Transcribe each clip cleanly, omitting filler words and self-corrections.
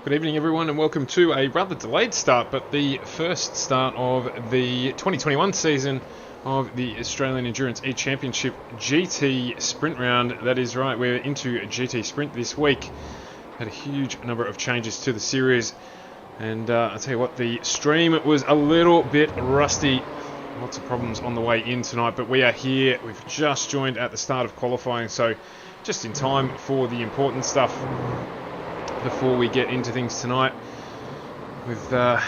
Good evening everyone and welcome to a rather delayed start, but the first start of the 2021 season of the Australian Endurance E-Championship GT Sprint round. That is right, we're into GT Sprint this week. Had a huge number of changes to the series, and I'll tell you what, the stream was a little bit rusty. Lots of problems on the way in tonight, but we are here. We've just joined at the start of qualifying, so just in time for the important stuff before we get into things tonight. With a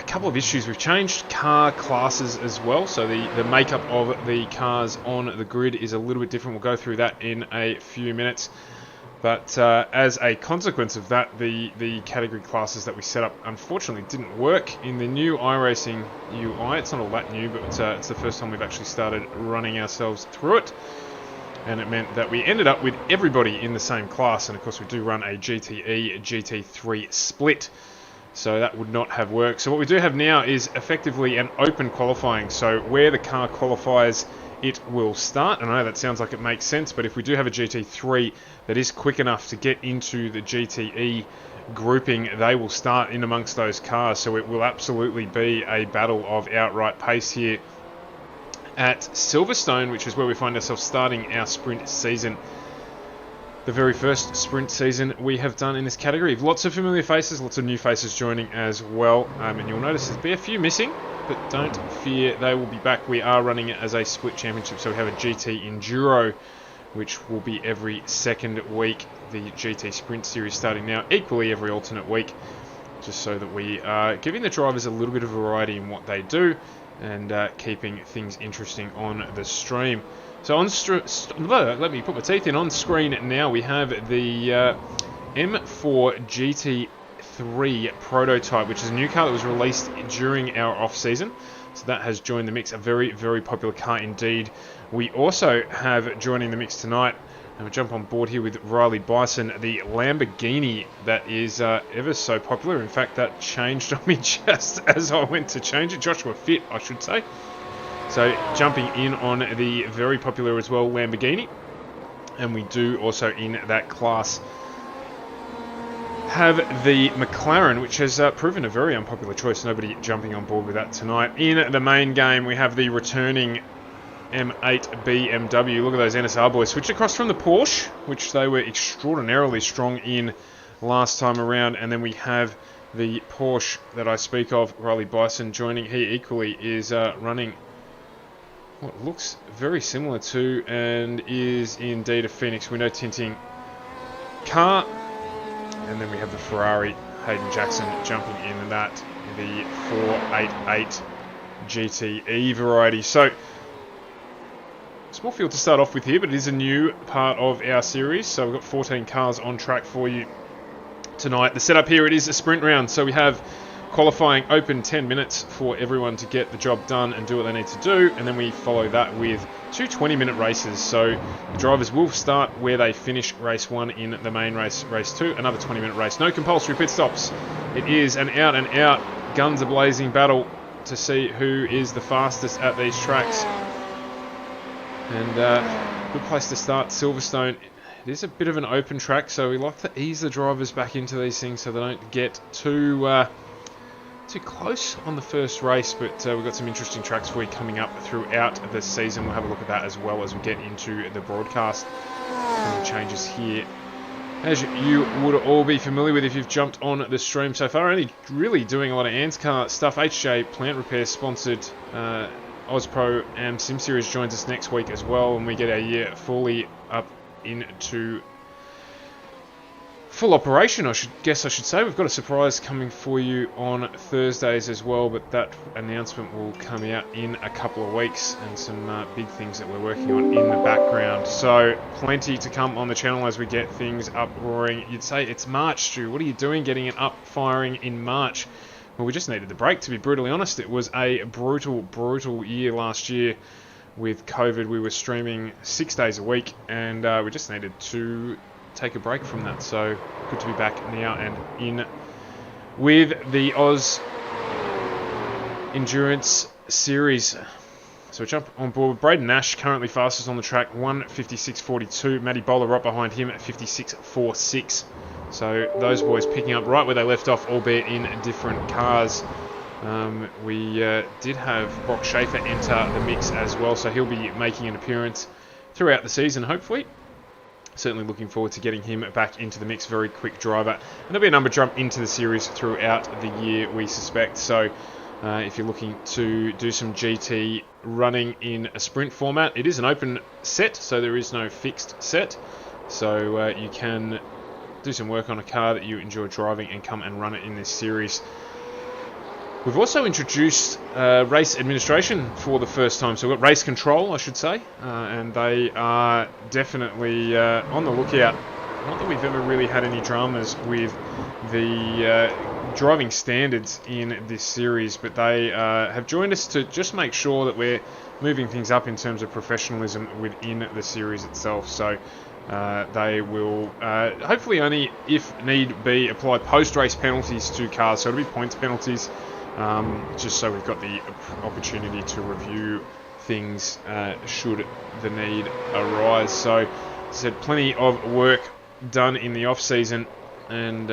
couple of issues. We've changed car classes as well, so the makeup of the cars on the grid is a little bit different. We'll go through that in a few minutes. But as a consequence of that, the category classes that we set up unfortunately didn't work in the new iRacing UI. It's not all that new, but it's the first time we've actually started running ourselves through it. And it meant that we ended up with everybody in the same class. And of course we do run a GTE Gt3 split, so that would not have worked. So what we do have now is effectively an open qualifying. So where the car qualifies, it will start. And I know that sounds like it makes sense, but if we do have a GT3 that is quick enough to get into the GTE grouping, they will start in amongst those cars. So it will absolutely be a battle of outright pace here at Silverstone, which is where we find ourselves starting our sprint season. The very first sprint season we have done in this category. Lots of familiar faces, lots of new faces joining as well. And you'll notice there'll be a few missing, but don't fear, they will be back. We are running it as a split championship, so we have a GT Enduro, which will be every second week. The GT Sprint series starting now, equally every alternate week, just so that we are giving the drivers a little bit of variety in what they do, and keeping things interesting on the stream. So let me put my teeth in. On screen now we have the M4 Gt3 Prototype, which is a new car that was released during our off-season. So that has joined the mix, a very, very popular car indeed. We also have joining the mix tonight, and we'll jump on board here with Riley Bison, the Lamborghini that is ever so popular. In fact, that changed on me just as I went to change it. Joshua Fit, I should say. So jumping in on the very popular as well Lamborghini. And we do also in that class have the McLaren, which has proven a very unpopular choice. Nobody jumping on board with that tonight. In the main game, we have the returning M8 BMW. Look at those NSR boys. Switch across from the Porsche, which they were extraordinarily strong in last time around. And then we have the Porsche that I speak of, Riley Bison, joining. He equally is running what looks very similar to, and is indeed a Phoenix window tinting car. And then we have the Ferrari, Hayden Jackson, jumping in that, the 488 GTE variety. So small field to start off with here, but it is a new part of our series. So we've got 14 cars on track for you tonight. The setup here, it is a sprint round. So we have qualifying open 10 minutes for everyone to get the job done and do what they need to do. And then we follow that with two 20-minute races. So the drivers will start where they finish race 1 in the main race, race 2, another 20-minute race. No compulsory pit stops. It is an out-and-out, guns-a-blazing battle to see who is the fastest at these tracks. And good place to start, Silverstone. It is a bit of an open track, so we like to ease the drivers back into these things so they don't get too close on the first race. But we've got some interesting tracks for you coming up throughout the season. We'll have a look at that as well as we get into the broadcast. Some changes here, as you would all be familiar with if you've jumped on the stream so far. Only really doing a lot of ANSCAR stuff. HJ Plant Repair sponsored Ozpro and SimSeries joins us next week as well, and we get our year fully up into full operation, I should say. We've got a surprise coming for you on Thursdays as well, but that announcement will come out in a couple of weeks, and some big things that we're working on in the background. So plenty to come on the channel as we get things up roaring. You'd say it's March, Stu. What are you doing getting it up firing in March? Well, we just needed the break, to be brutally honest. It was a brutal, brutal year last year with COVID. We were streaming 6 days a week, and we just needed to take a break from that. So good to be back now and in with the Oz Endurance Series. So we jump on board. Braden Nash currently fastest on the track, 1:56.42. Matty Bowler right behind him at 56.46. So those boys picking up right where they left off, albeit in different cars. We did have Brock Schaefer enter the mix as well, so he'll be making an appearance throughout the season, hopefully. Certainly looking forward to getting him back into the mix. Very quick driver. And there'll be a number jump into the series throughout the year, we suspect. So if you're looking to do some GT running in a sprint format, it is an open set, so there is no fixed set. So you can do some work on a car that you enjoy driving and come and run it in this series. We've also introduced race administration for the first time. So we've got race control, I should say, and they are definitely on the lookout. Not that we've ever really had any dramas with the driving standards in this series, but they have joined us to just make sure that we're moving things up in terms of professionalism within the series itself. So they will hopefully only, if need be, apply post-race penalties to cars. So it'll be points penalties. Just so we've got the opportunity to review things should the need arise. So, as I said, plenty of work done in the off-season, and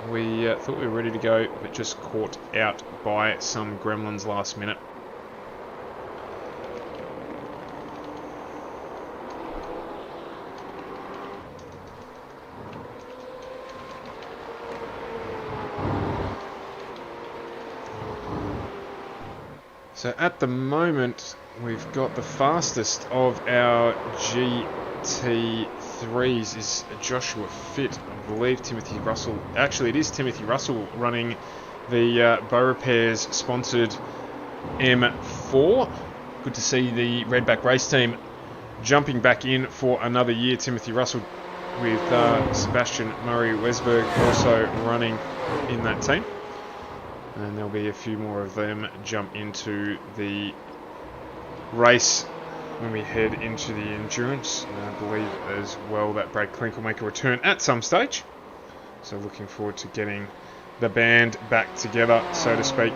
we thought we were ready to go, but just caught out by some gremlins last minute. So at the moment, we've got the fastest of our GT3s is Joshua Fitt. I believe Timothy Russell. Actually, it is Timothy Russell running the Bow Repairs sponsored M4. Good to see the Redback race team jumping back in for another year. Timothy Russell with Sebastian Murray-Wesberg also running in that team. And there'll be a few more of them jump into the race when we head into the endurance. And I believe as well that Brad Klink will make a return at some stage. So looking forward to getting the band back together, so to speak,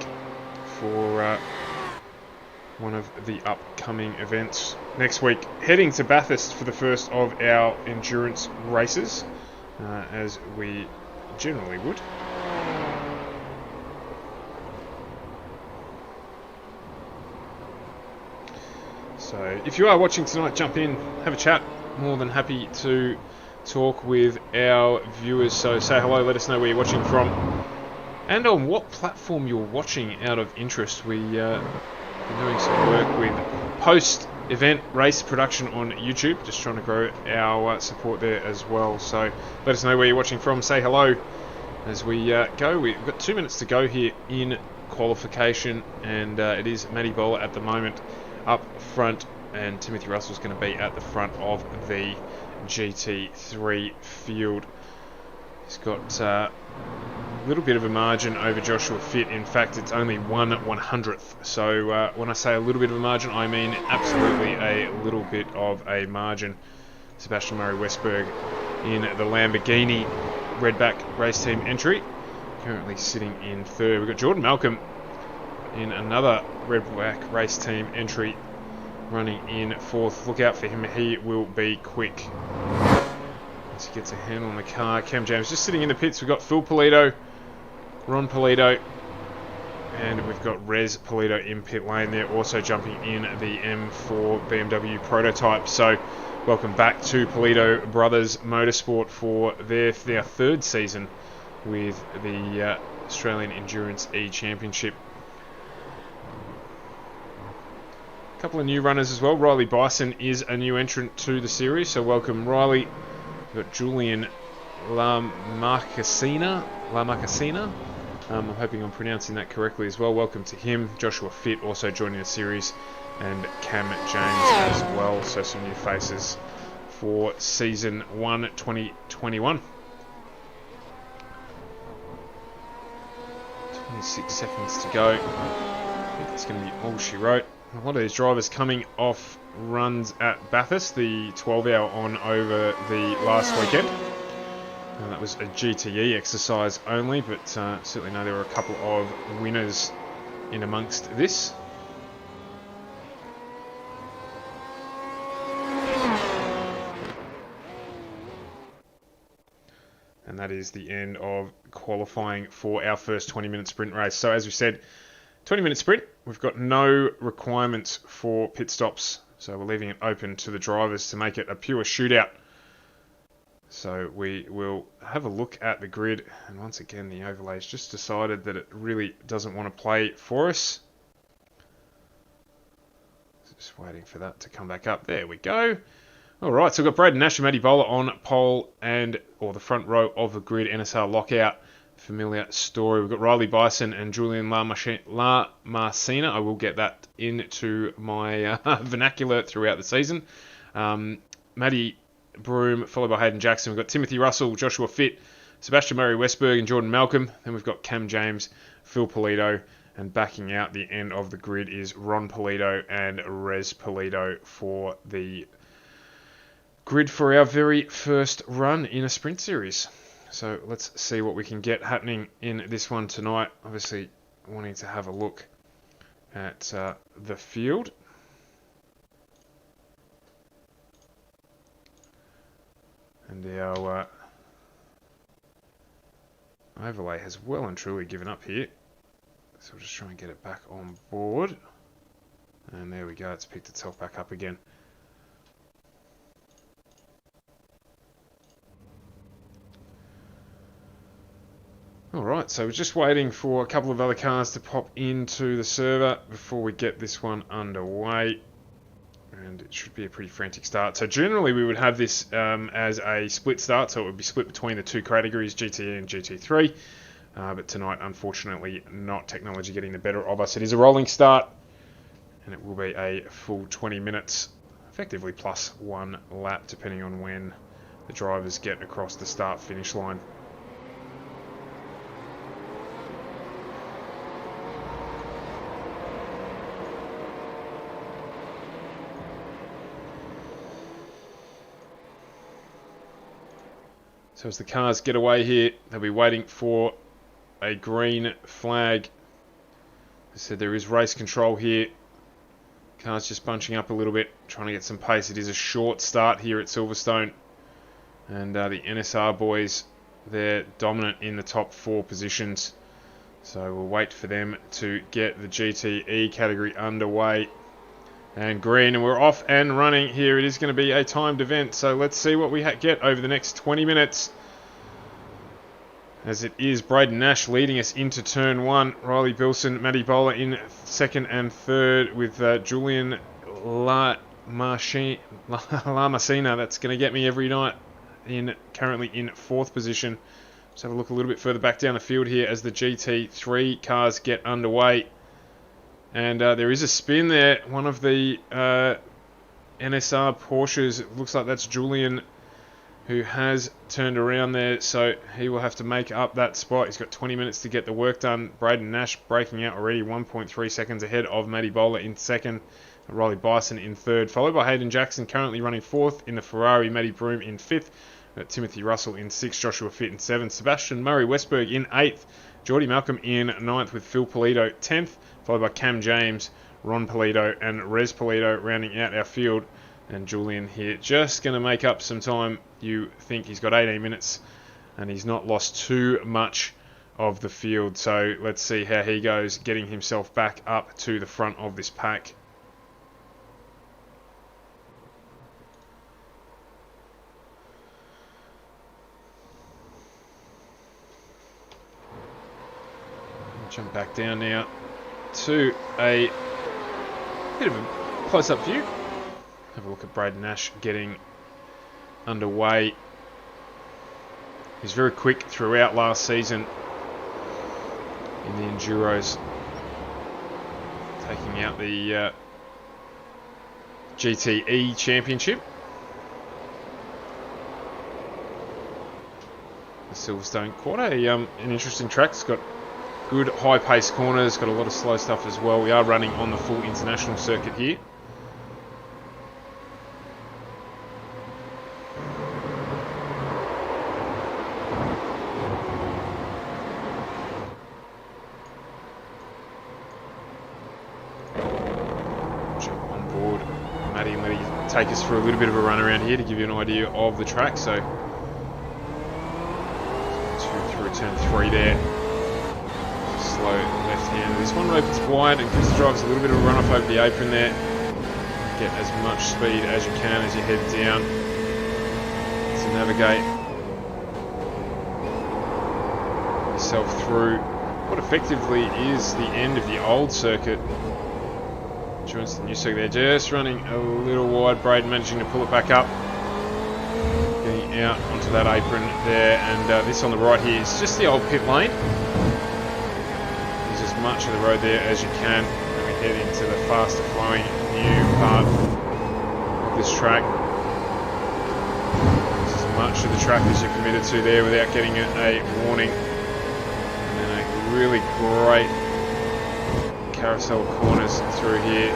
for one of the upcoming events next week. Heading to Bathurst for the first of our endurance races, as we generally would. So if you are watching tonight, jump in, have a chat. More than happy to talk with our viewers. So say hello, let us know where you're watching from and on what platform you're watching out of interest. We are doing some work with post-event race production on YouTube, just trying to grow our support there as well. So let us know where you're watching from, say hello as we go. We've got 2 minutes to go here in qualification, and it is Matty Bowler at the moment up front, and Timothy Russell's going to be at the front of the GT3 field. He's got a little bit of a margin over Joshua Fitt. In fact, it's only 1/100th. So when I say a little bit of a margin, I mean absolutely a little bit of a margin. Sebastian Murray-Wesberg in the Lamborghini Redback race team entry, currently sitting in third. We've got Jordan Malcolm in another Redback race team entry, running in fourth. Look out for him, he will be quick as he gets a handle on the car. Cam James just sitting in the pits. We've got Phil Polito, Ron Polito, and we've got Rez Polito in pit lane there, also jumping in the M4 BMW Prototype. So welcome back to Polito Brothers Motorsport for their third season with the Australian Endurance E Championship. A couple of new runners as well. Riley Bison is a new entrant to the series, so welcome Riley. We've got Julian Lamarcasina. I'm hoping I'm pronouncing that correctly as well. Welcome to him. Joshua Fitt also joining the series, and Cam James as well. So some new faces for Season 1 2021. 26 seconds to go. I think that's going to be all she wrote. A lot of these drivers coming off runs at Bathurst, the 12-hour on over the last weekend. And that was a GTE exercise only, but certainly know there were a couple of winners in amongst this. And that is the end of qualifying for our first 20-minute sprint race. So as we said, 20-minute sprint. We've got no requirements for pit stops. So we're leaving it open to the drivers to make it a pure shootout. So we will have a look at the grid. And once again, the overlay's just decided that it really doesn't want to play for us. Just waiting for that to come back up. There we go. All right, so we've got Braden Nash and Matty Bowler on pole or the front row of the grid. NSR lockout, familiar story. We've got Riley Bison and Julian La Marcina. I will get that into my vernacular throughout the season. Matty Broom, followed by Hayden Jackson. We've got Timothy Russell, Joshua Fitt, Sebastian Murray Westberg and Jordan Malcolm. Then we've got Cam James, Phil Polito, and backing out the end of the grid is Ron Polito and Rez Polito for the grid for our very first run in a sprint series. So let's see what we can get happening in this one tonight. Obviously wanting to have a look at the field. And our overlay has well and truly given up here. So we'll just try and get it back on board. And there we go, it's picked itself back up again. Alright, so we're just waiting for a couple of other cars to pop into the server before we get this one underway. And it should be a pretty frantic start. So generally we would have this as a split start, so it would be split between the two categories, GTE and GT3. But tonight, unfortunately, not. Technology getting the better of us. It is a rolling start, and it will be a full 20 minutes, effectively plus one lap, depending on when the drivers get across the start-finish line. So as the cars get away here, they'll be waiting for a green flag. As I said, there is race control here. Cars just bunching up a little bit, trying to get some pace. It is a short start here at Silverstone. And the NSR boys, they're dominant in the top four positions. So we'll wait for them to get the GTE category underway. And green, and we're off and running here. It is going to be a timed event, so let's see what we get over the next 20 minutes. As it is Braden Nash leading us into turn one. Riley Bilson, Matty Bowler in second and third with Julian La Marcina. That's going to get me every night. Currently in fourth position. Let's have a look a little bit further back down the field here as the GT3 cars get underway. And there is a spin there. One of the NSR Porsches, it looks like that's Julian, who has turned around there. So he will have to make up that spot. He's got 20 minutes to get the work done. Braden Nash breaking out already, 1.3 seconds ahead of Matty Bowler in second. Riley Bison in third, followed by Hayden Jackson, currently running fourth in the Ferrari. Matty Broom in fifth. Timothy Russell in sixth. Joshua Fitt in seventh. Sebastian Murray Westberg in eighth. Geordie Malcolm in ninth with Phil Polito 10th. Followed by Cam James, Ron Polito, and Rez Polito rounding out our field. And Julian here just going to make up some time. You think he's got 18 minutes and he's not lost too much of the field. So let's see how he goes, getting himself back up to the front of this pack. Jump back down now to a bit of a close-up view. Have a look at Braden Nash getting underway. He's very quick throughout last season in the Enduros, taking out the GTE Championship. The Silverstone, quite an interesting track. It's got good high-paced corners, got a lot of slow stuff as well. We are running on the full international circuit here. Jump on board Matty and let you take us for a little bit of a run around here to give you an idea of the track. So turn 3 there. Slow left-hander. This one opens wide and gives the drivers a little bit of a run-off over the apron there. Get as much speed as you can as you head down to navigate yourself through what effectively is the end of the old circuit. Joins the new circuit there, just running a little wide. Braden managing to pull it back up, getting out onto that apron there, and this on the right here is just the old pit lane. Use as much of the road there as you can, and we head into the faster flowing new part of this track. Use as much of the track as you're committed to there without getting a warning. And then a really great carousel corners through here.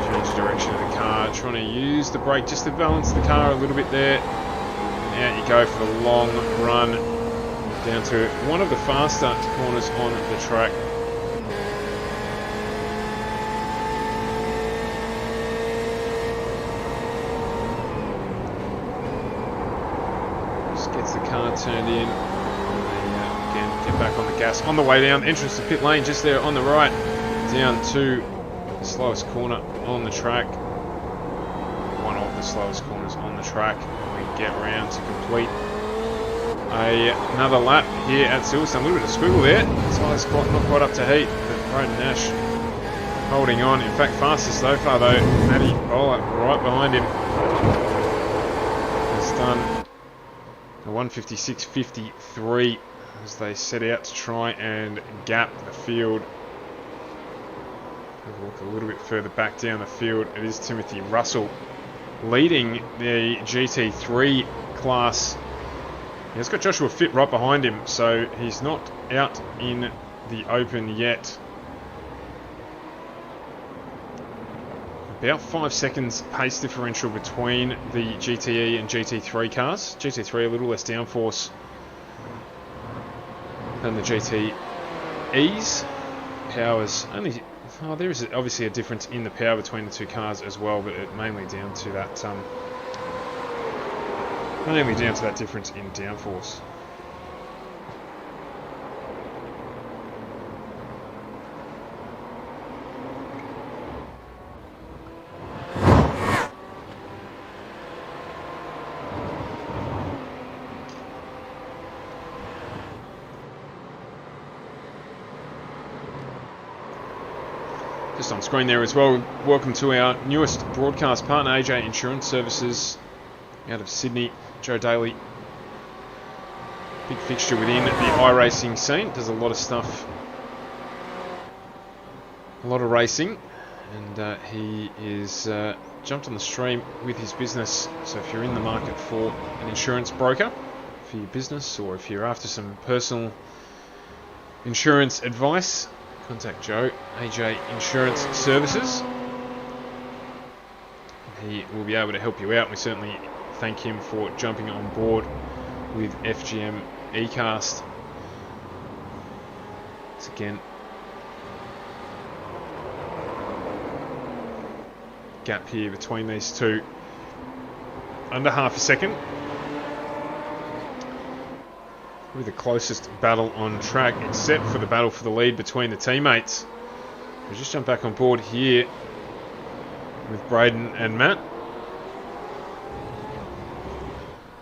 Change the direction of the car, trying to use the brake just to balance the car a little bit there. And out you go for the long run down to one of the faster corners on the track. Just gets the car turned in. Again, get back on the gas. On the way down, entrance to pit lane just there on the right, down to the slowest corner on the track. One of the slowest corners on the track. We get round to complete another lap here at Silverstone. A little bit of squiggle there. Tyres not quite up to heat, but Braden Nash holding on. In fact, fastest so far though, Matty Bowler right behind him has done a 1:56.53 as they set out to try and gap the field. Look a little bit further back down the field. It is Timothy Russell leading the GT3 class. He's got Joshua Fitt right behind him, so he's not out in the open yet. About 5 seconds pace differential between the GTE and GT3 cars. GT3 a little less downforce than the GTEs. Power's only... Oh, there is obviously a difference in the power between the two cars as well, but it mainly down to that difference in downforce. Just on screen there as well, welcome to our newest broadcast partner, AJ Insurance Services out of Sydney. Joe Daly, big fixture within the iRacing scene, does a lot of stuff, a lot of racing, and he is jumped on the stream with his business. So if you're in the market for an insurance broker for your business, or if you're after some personal insurance advice, contact Joe, AJ Insurance Services. He will be able to help you out. We certainly thank him for jumping on board with FGM eCast. Once again, gap here between these two, under half a second. Probably the closest battle on track, except for the battle for the lead between the teammates. We'll just jump back on board here with Braden and Matt.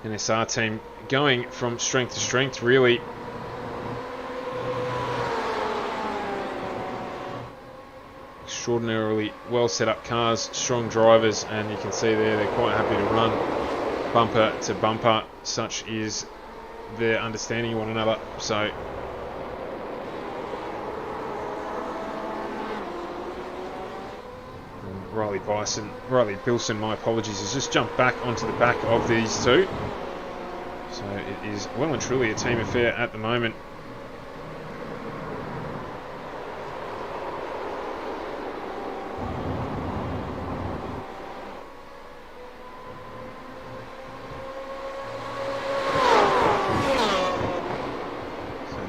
NSR team going from strength to strength, really. Extraordinarily well set up cars, strong drivers, and you can see there they're quite happy to run bumper to bumper. Such is their understanding of one another. So Riley Bilson, my apologies, has just jumped back onto the back of these two. So it is well and truly a team affair at the moment.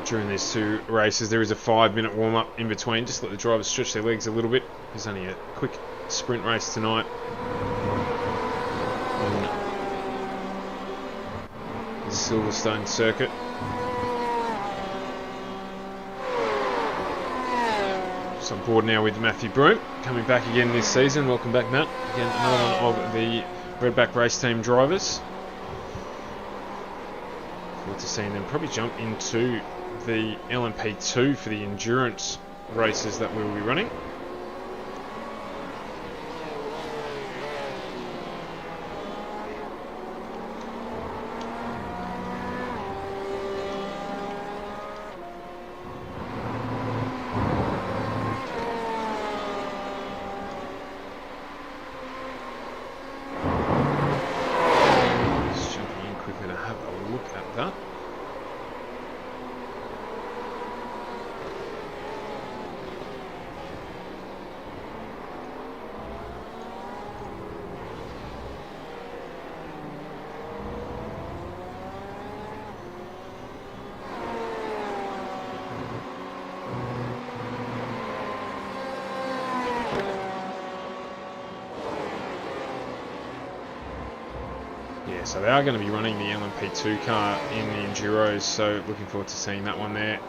During these two races, there is a 5-minute warm-up in between. Just let the drivers stretch their legs a little bit. There's only a quick sprint race tonight on Silverstone circuit. Just on board now with Matthew Broom, coming back again this season. Welcome back, Matt. Again, another one of the Redback race team drivers. Forward to seeing them probably jump into the LMP2 for the endurance races that we will be running. So they are going to be running the LMP2 car in the Enduros, so looking forward to seeing that one there.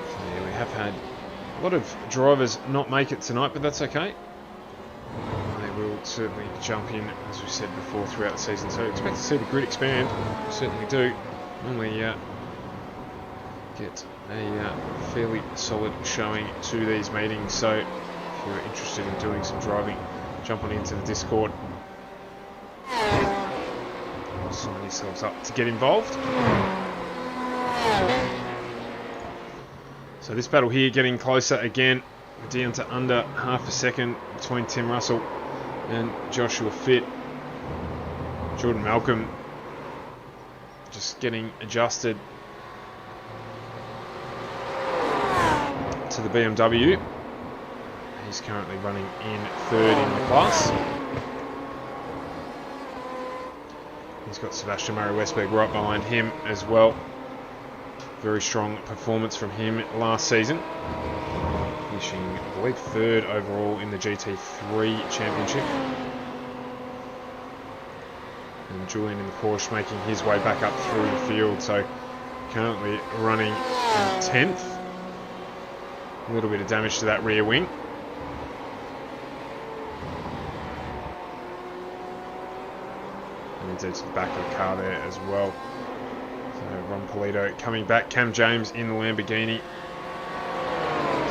So yeah, we have had a lot of drivers not make it tonight, but that's okay. They will certainly jump in, as we said before, throughout the season, so expect to see the grid expand. We certainly do. Normally get a fairly solid showing to these meetings, so if you're interested in doing some driving, jump on into the Discord. Sign yourselves up to get involved. So this battle here getting closer again, down to under half a second between Tim Russell and Joshua Fitt. Jordan Malcolm just getting adjusted to the BMW. He's currently running in third in the class. He's got Sebastian Murray-Westberg right behind him as well. Very strong performance from him last season. Finishing, I believe, third overall in the Gt3 Championship. And Julian in the Porsche making his way back up through the field. So currently running in 10th. A little bit of damage to that rear wing. Into the back of the car there as well. So Ron Polito coming back. Cam James in the Lamborghini.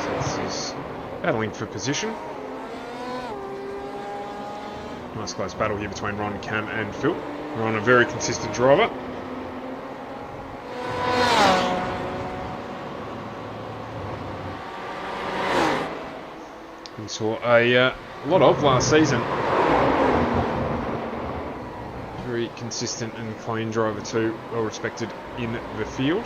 So this is battling for position. Nice close battle here between Ron, Cam and Phil. Ron, a very consistent driver. We saw a lot of last season. Very consistent and clean driver too, well respected in the field.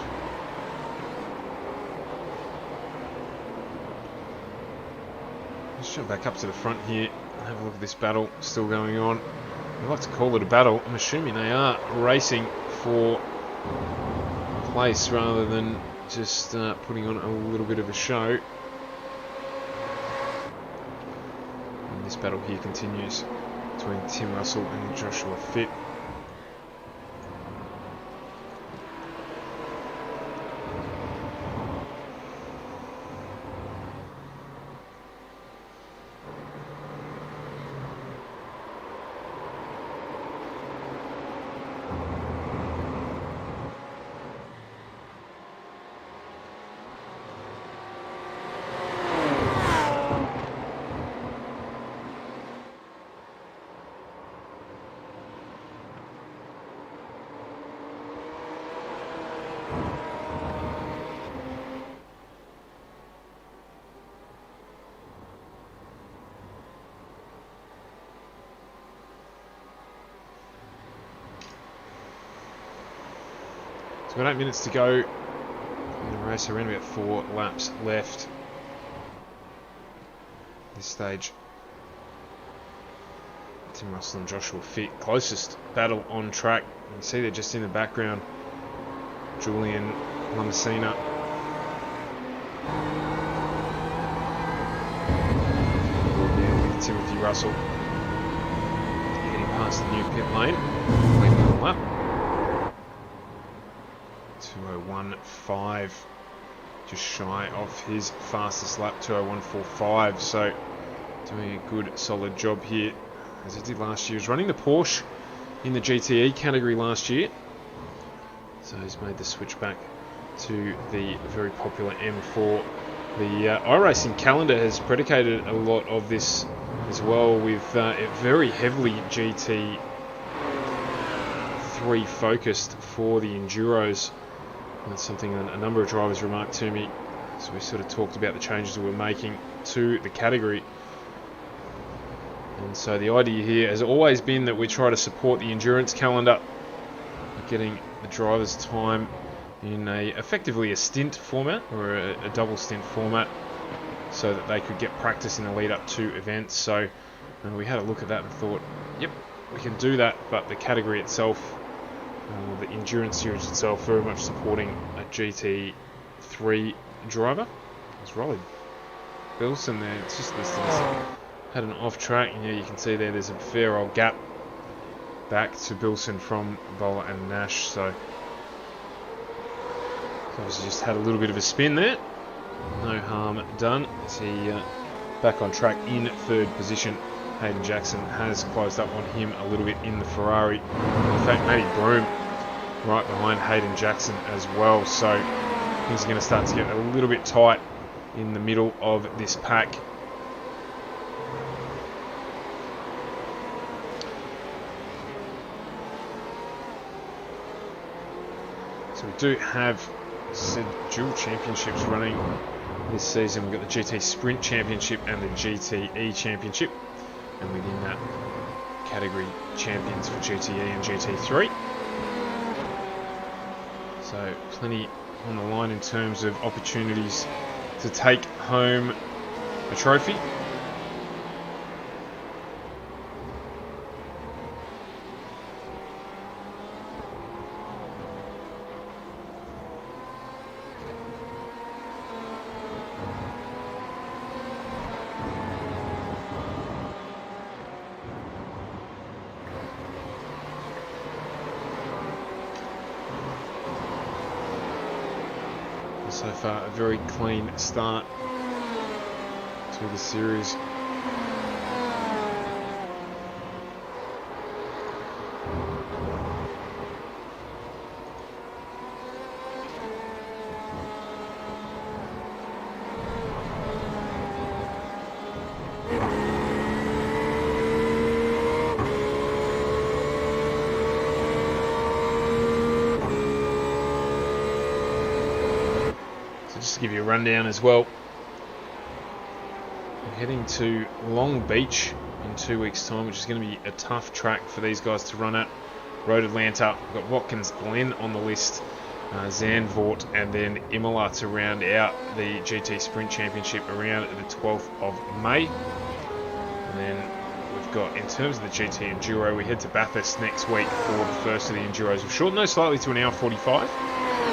Let's jump back up to the front here and have a look at this battle still going on. I like to call it a battle. I'm assuming they are racing for place rather than just putting on a little bit of a show. And this battle here continues between Tim Russell and Joshua Fitt. So about 8 minutes to go in the race, around about 4 laps left. This stage, Tim Russell and Joshua Fitt, closest battle on track. You can see they're just in the background. Julian Lamasina. With Timothy Russell heading past the new pit lane. second lap. 2:01.5, just shy of his fastest lap, 2:01.45. So doing a good solid job here, as he did last year. He was running the Porsche in the GTE category last year, so he's made the switch back to the very popular M4. The iRacing calendar has predicated a lot of this as well, with it very heavily GT3 focused for the Enduros. And that's something a number of drivers remarked to me. So we sort of talked about the changes that we're making to the category. And so the idea here has always been that we try to support the endurance calendar, getting the drivers' time in effectively a stint format, or a double stint format, so that they could get practice in the lead up to events. So we had a look at that and thought, yep, we can do that, but the category itself, the endurance series itself, very much supporting a GT3 driver. It's Riley Bilson there. It's just this had an off track, and yeah, you can see there's a fair old gap back to Bilson from Bowler and Nash. So obviously just had a little bit of a spin there. No harm done. As he back on track in third position. Hayden Jackson has closed up on him a little bit in the Ferrari. In fact, Matty Broom right behind Hayden Jackson as well. So things are going to start to get a little bit tight in the middle of this pack. So we do have dual championships running this season. We've got the GT Sprint Championship and the GTE Championship, and within that category, champions for GTE and GT3. So plenty on the line in terms of opportunities to take home a trophy. So far, a very clean start to the series. Just to give you a rundown as well, we're heading to Long Beach in 2 weeks' time, which is going to be a tough track for these guys to run at. Road Atlanta, we've got Watkins Glen on the list, Zandvoort, and then Imola to round out the GT Sprint Championship around the 12th of May. And then we've got, in terms of the GT Enduro, we head to Bathurst next week for the first of the Enduros. We've shortened those slightly to an hour 45,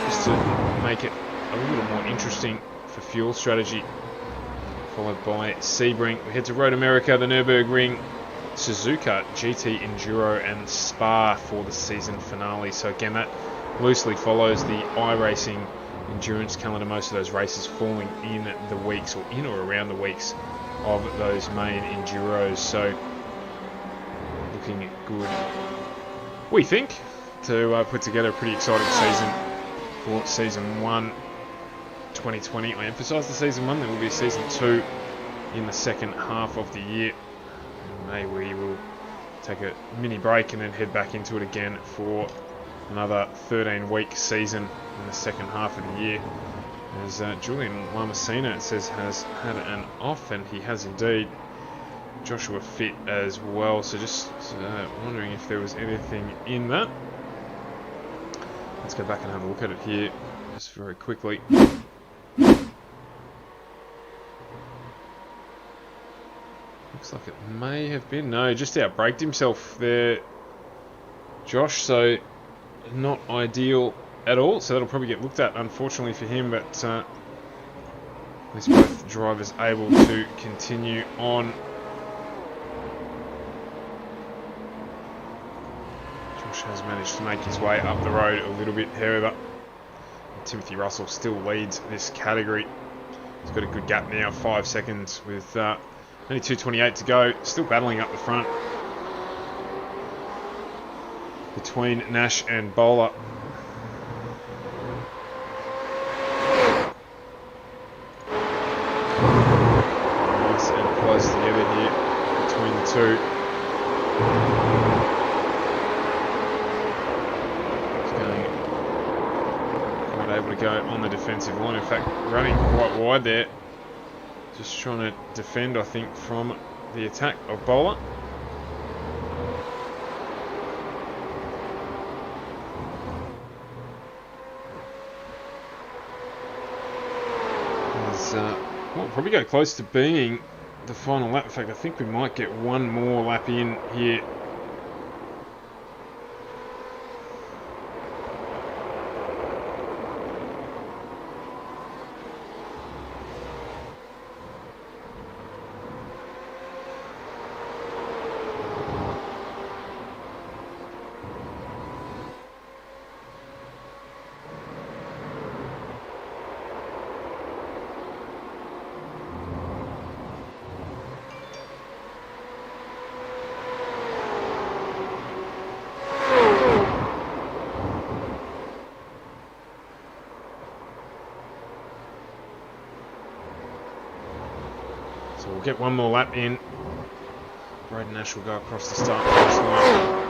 just to make it a little more interesting for fuel strategy. Followed by Sebring. We head to Road America, the Nürburgring, Suzuka, GT Enduro, and Spa for the season finale. So again, that loosely follows the iRacing endurance calendar. Most of those races falling in the weeks, or in or around the weeks of those main Enduros. So looking good, we think, to put together a pretty exciting season for Season 1 2020. I emphasise the Season 1. There will be Season 2 in the second half of the year. In May we will take a mini break and then head back into it again for another 13-week season in the second half of the year. As Julian Lamasina, it says, has had an off, and he has indeed. Joshua fit as well, so just wondering if there was anything in that. Let's go back and have a look at it here just very quickly. Looks like it may have been. No, just outbraked himself there, Josh, so not ideal at all. So that'll probably get looked at, unfortunately for him, but at least both drivers able to continue on. Josh has managed to make his way up the road a little bit, however. Timothy Russell still leads this category. He's got a good gap now, 5 seconds with only 2:28 to go. Still battling up the front between Nash and Bowler. Nice and close together here between the two. Able to go on the defensive line. In fact, running quite wide there. Just trying to defend, I think, from the attack of Bowler. Well, probably go close to being the final lap. In fact, I think we might get one more lap in here. So we'll get one more lap in. Braden Nash will go across the start line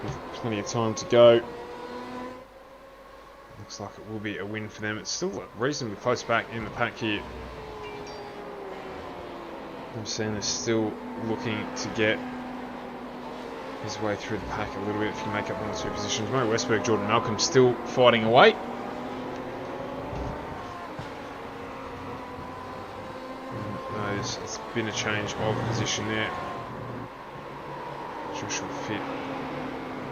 with plenty of time to go. Looks like it will be a win for them. It's still reasonably close back in the pack here. I'm seeing they're still looking to get his way through the pack a little bit if you make up 1 or 2 positions. Mo Westberg, Jordan Malcolm still fighting away. It's been a change of position there. Joshua Fit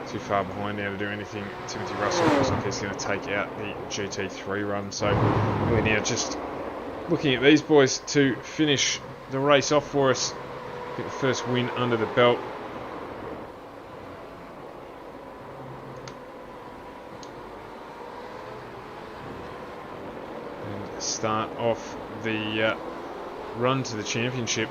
too far behind now to do anything. Timothy Russell looks like he's going to take out the GT3 run. So really now just looking at these boys to finish the race off for us. Get the first win under the belt. And start off the run to the championship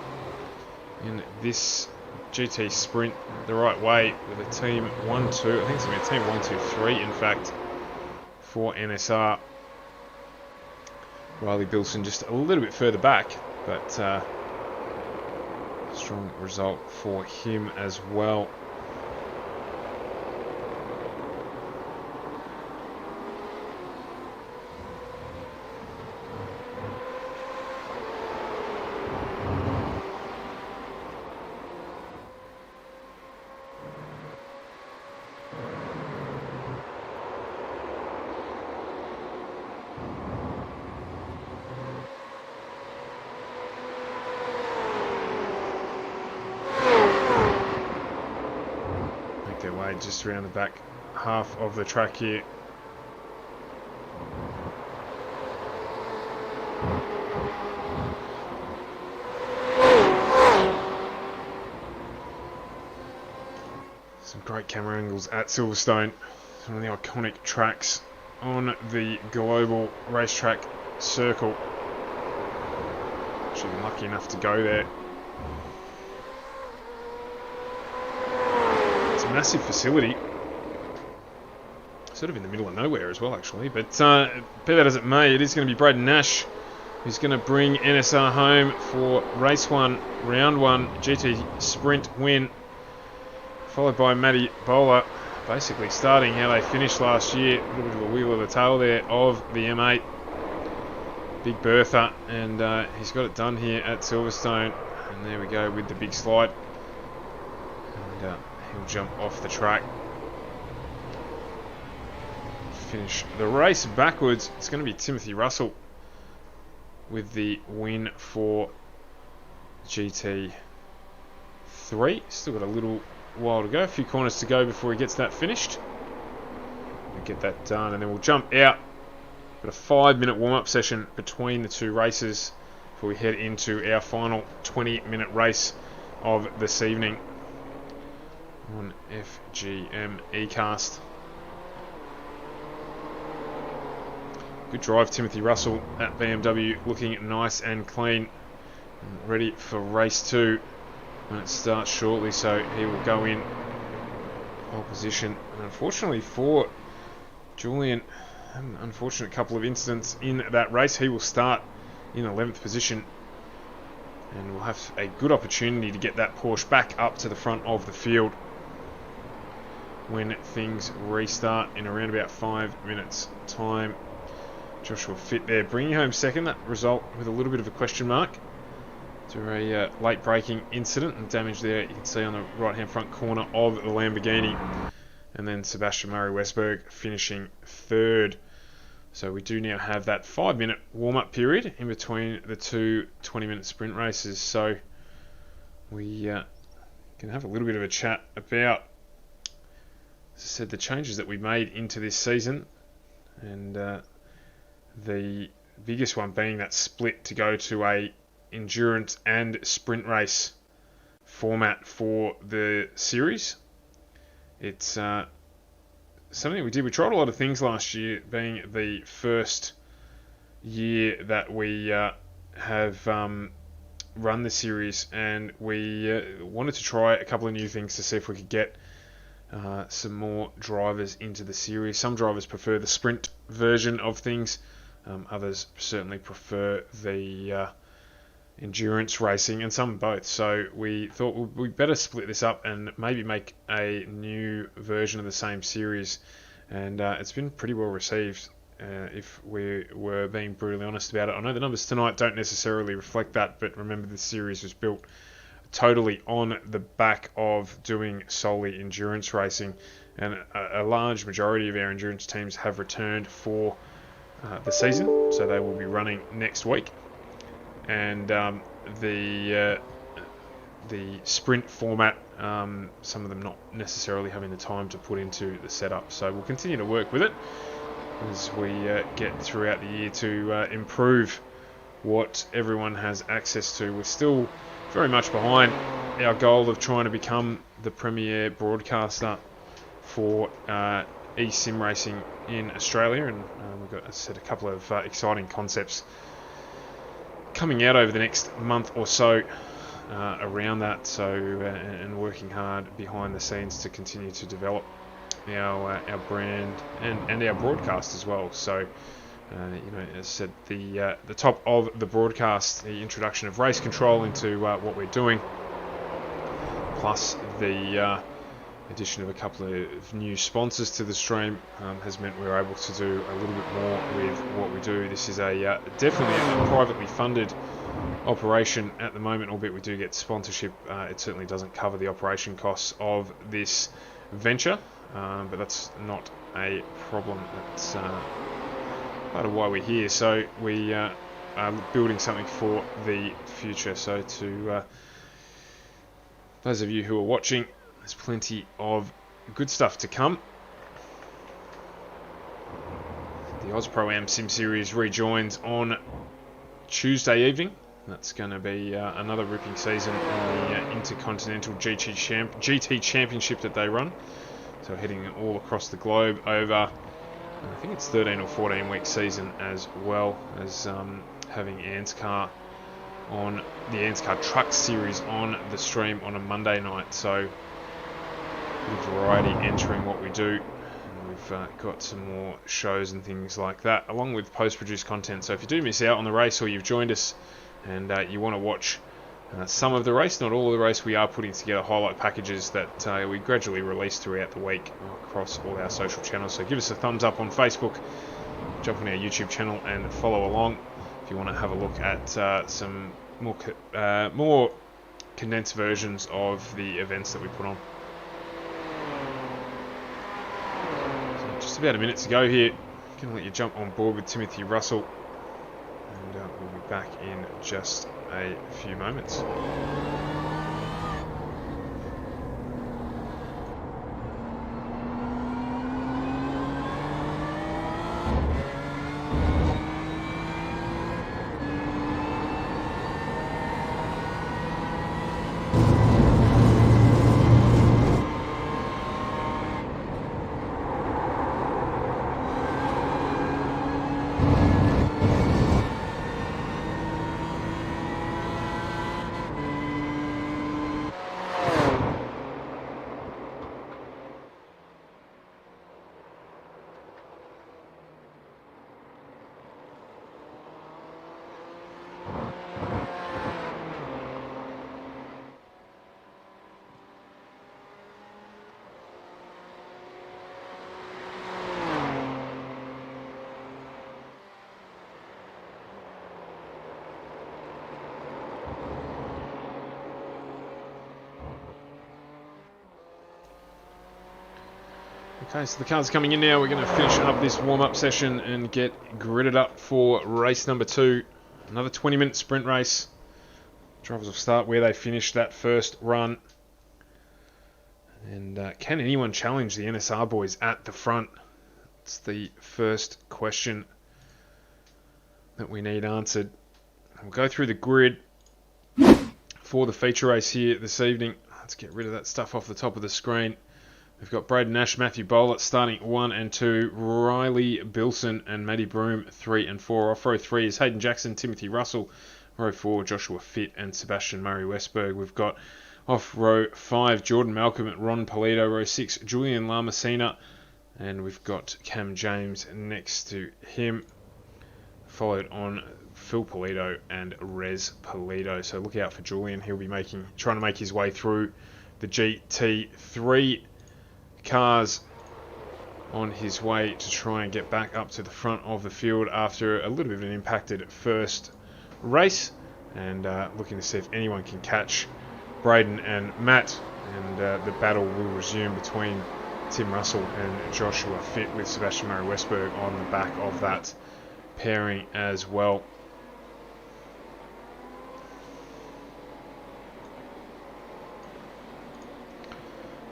in this GT Sprint the right way with a team 1-2. I think it's going to be a team 1-2-3 in fact for NSR. Riley Bilson just a little bit further back, but strong result for him as well. Their way just around the back half of the track here. Some great camera angles at Silverstone, one of the iconic tracks on the global racetrack circle. Actually been lucky enough to go there. Massive facility, sort of in the middle of nowhere as well actually, but be that as it may, it is going to be Braden Nash who's going to bring NSR home for race 1, round 1 GT Sprint win, followed by Matty Bowler, basically starting how they finished last year. A little bit of a wheel of the tail there of the M8, Big Bertha, and he's got it done here at Silverstone, and there we go with the big slide, and he'll jump off the track, finish the race backwards. It's going to be Timothy Russell with the win for GT3. Still got a little while to go, a few corners to go before he gets that finished. We'll get that done and then we'll jump out. Got a 5-minute warm-up session between the two races before we head into our final 20-minute race of this evening. on FGM eCast. Good drive, Timothy Russell at BMW, looking nice and clean and ready for race 2 when it starts shortly, so he will go in pole position. And unfortunately for Julian, an unfortunate couple of incidents in that race, he will start in 11th position and will have a good opportunity to get that Porsche back up to the front of the field when things restart in around about 5 minutes time. Joshua Fitt there bringing home second. That result with a little bit of a question mark through a late braking incident and damage there you can see on the right hand front corner of the Lamborghini. And then Sebastian Murray-Westberg finishing third. So we do now have that 5-minute warm-up period in between the two 20-minute sprint races. So we can have a little bit of a chat about, as I said, the changes that we made into this season. And the biggest one being that split to go to a endurance and sprint race format for the series. It's something we did. We tried a lot of things last year, being the first year that we have run the series, and we wanted to try a couple of new things to see if we could get some more drivers into the series. Some drivers prefer the sprint version of things. Others certainly prefer the endurance racing, and some both. So we thought we better split this up and maybe make a new version of the same series. And it's been pretty well received, if we were being brutally honest about it. I know the numbers tonight don't necessarily reflect that, but remember the series was built totally on the back of doing solely endurance racing, and a large majority of our endurance teams have returned for the season, so they will be running next week. And the sprint format, some of them not necessarily having the time to put into the setup. So we'll continue to work with it as we get throughout the year to improve what everyone has access to. We're still very much behind our goal of trying to become the premier broadcaster for eSim racing in Australia, and we've got, as I said, a couple of exciting concepts coming out over the next month or so around that, so and working hard behind the scenes to continue to develop our brand and our broadcast as well. So as I said, the top of the broadcast, the introduction of race control into what we're doing, plus the addition of a couple of new sponsors to the stream has meant we're able to do a little bit more with what we do. This is a definitely a privately funded operation at the moment, albeit we do get sponsorship. It certainly doesn't cover the operation costs of this venture, but that's not a problem. That's part of why we're here. So we are building something for the future. So to those of you who are watching, there's plenty of good stuff to come. The Oz Pro Am Sim Series rejoins on Tuesday evening. That's going to be another ripping season on the Intercontinental GT Championship that they run. So heading all across the globe over, I think it's 13 or 14 week season, as well as having Anscar on the Anscar Truck Series on the stream on a Monday night. So good variety entering what we do. And we've got some more shows and things like that, along with post-produced content. So if you do miss out on the race, or you've joined us and you want to watch some of the race, not all of the race, we are putting together highlight packages that we gradually release throughout the week across all our social channels. So give us a thumbs up on Facebook, jump on our YouTube channel and follow along if you want to have a look at some more condensed versions of the events that we put on. So just about a minute to go here. I'm going to let you jump on board with Timothy Russell, and we'll be back in just a few moments. Okay, so the car's coming in now. We're going to finish up this warm-up session and get gridded up for race number 2. Another 20-minute sprint race. Drivers will start where they finished that first run. And can anyone challenge the NSR boys at the front? It's the first question that we need answered. We'll go through the grid for the feature race here this evening. Let's get rid of that stuff off the top of the screen. We've got Braden Nash, Matthew Bowlett starting 1 and 2, Riley Bilson and Matty Broom 3 and 4. Off row 3 is Hayden Jackson, Timothy Russell. Row 4, Joshua Fitt and Sebastian Murray-Westberg. We've got off row 5, Jordan Malcolm and Ron Polito. Row 6, Julian Lamasina. And we've got Cam James next to him, followed on Phil Polito and Rez Polito. So look out for Julian. He'll be trying to make his way through the Gt3 cars on his way to try and get back up to the front of the field after a little bit of an impacted first race, and looking to see if anyone can catch Braden and Matt, and the battle will resume between Tim Russell and Joshua Fitt, with Sebastian Murray-Westberg on the back of that pairing as well.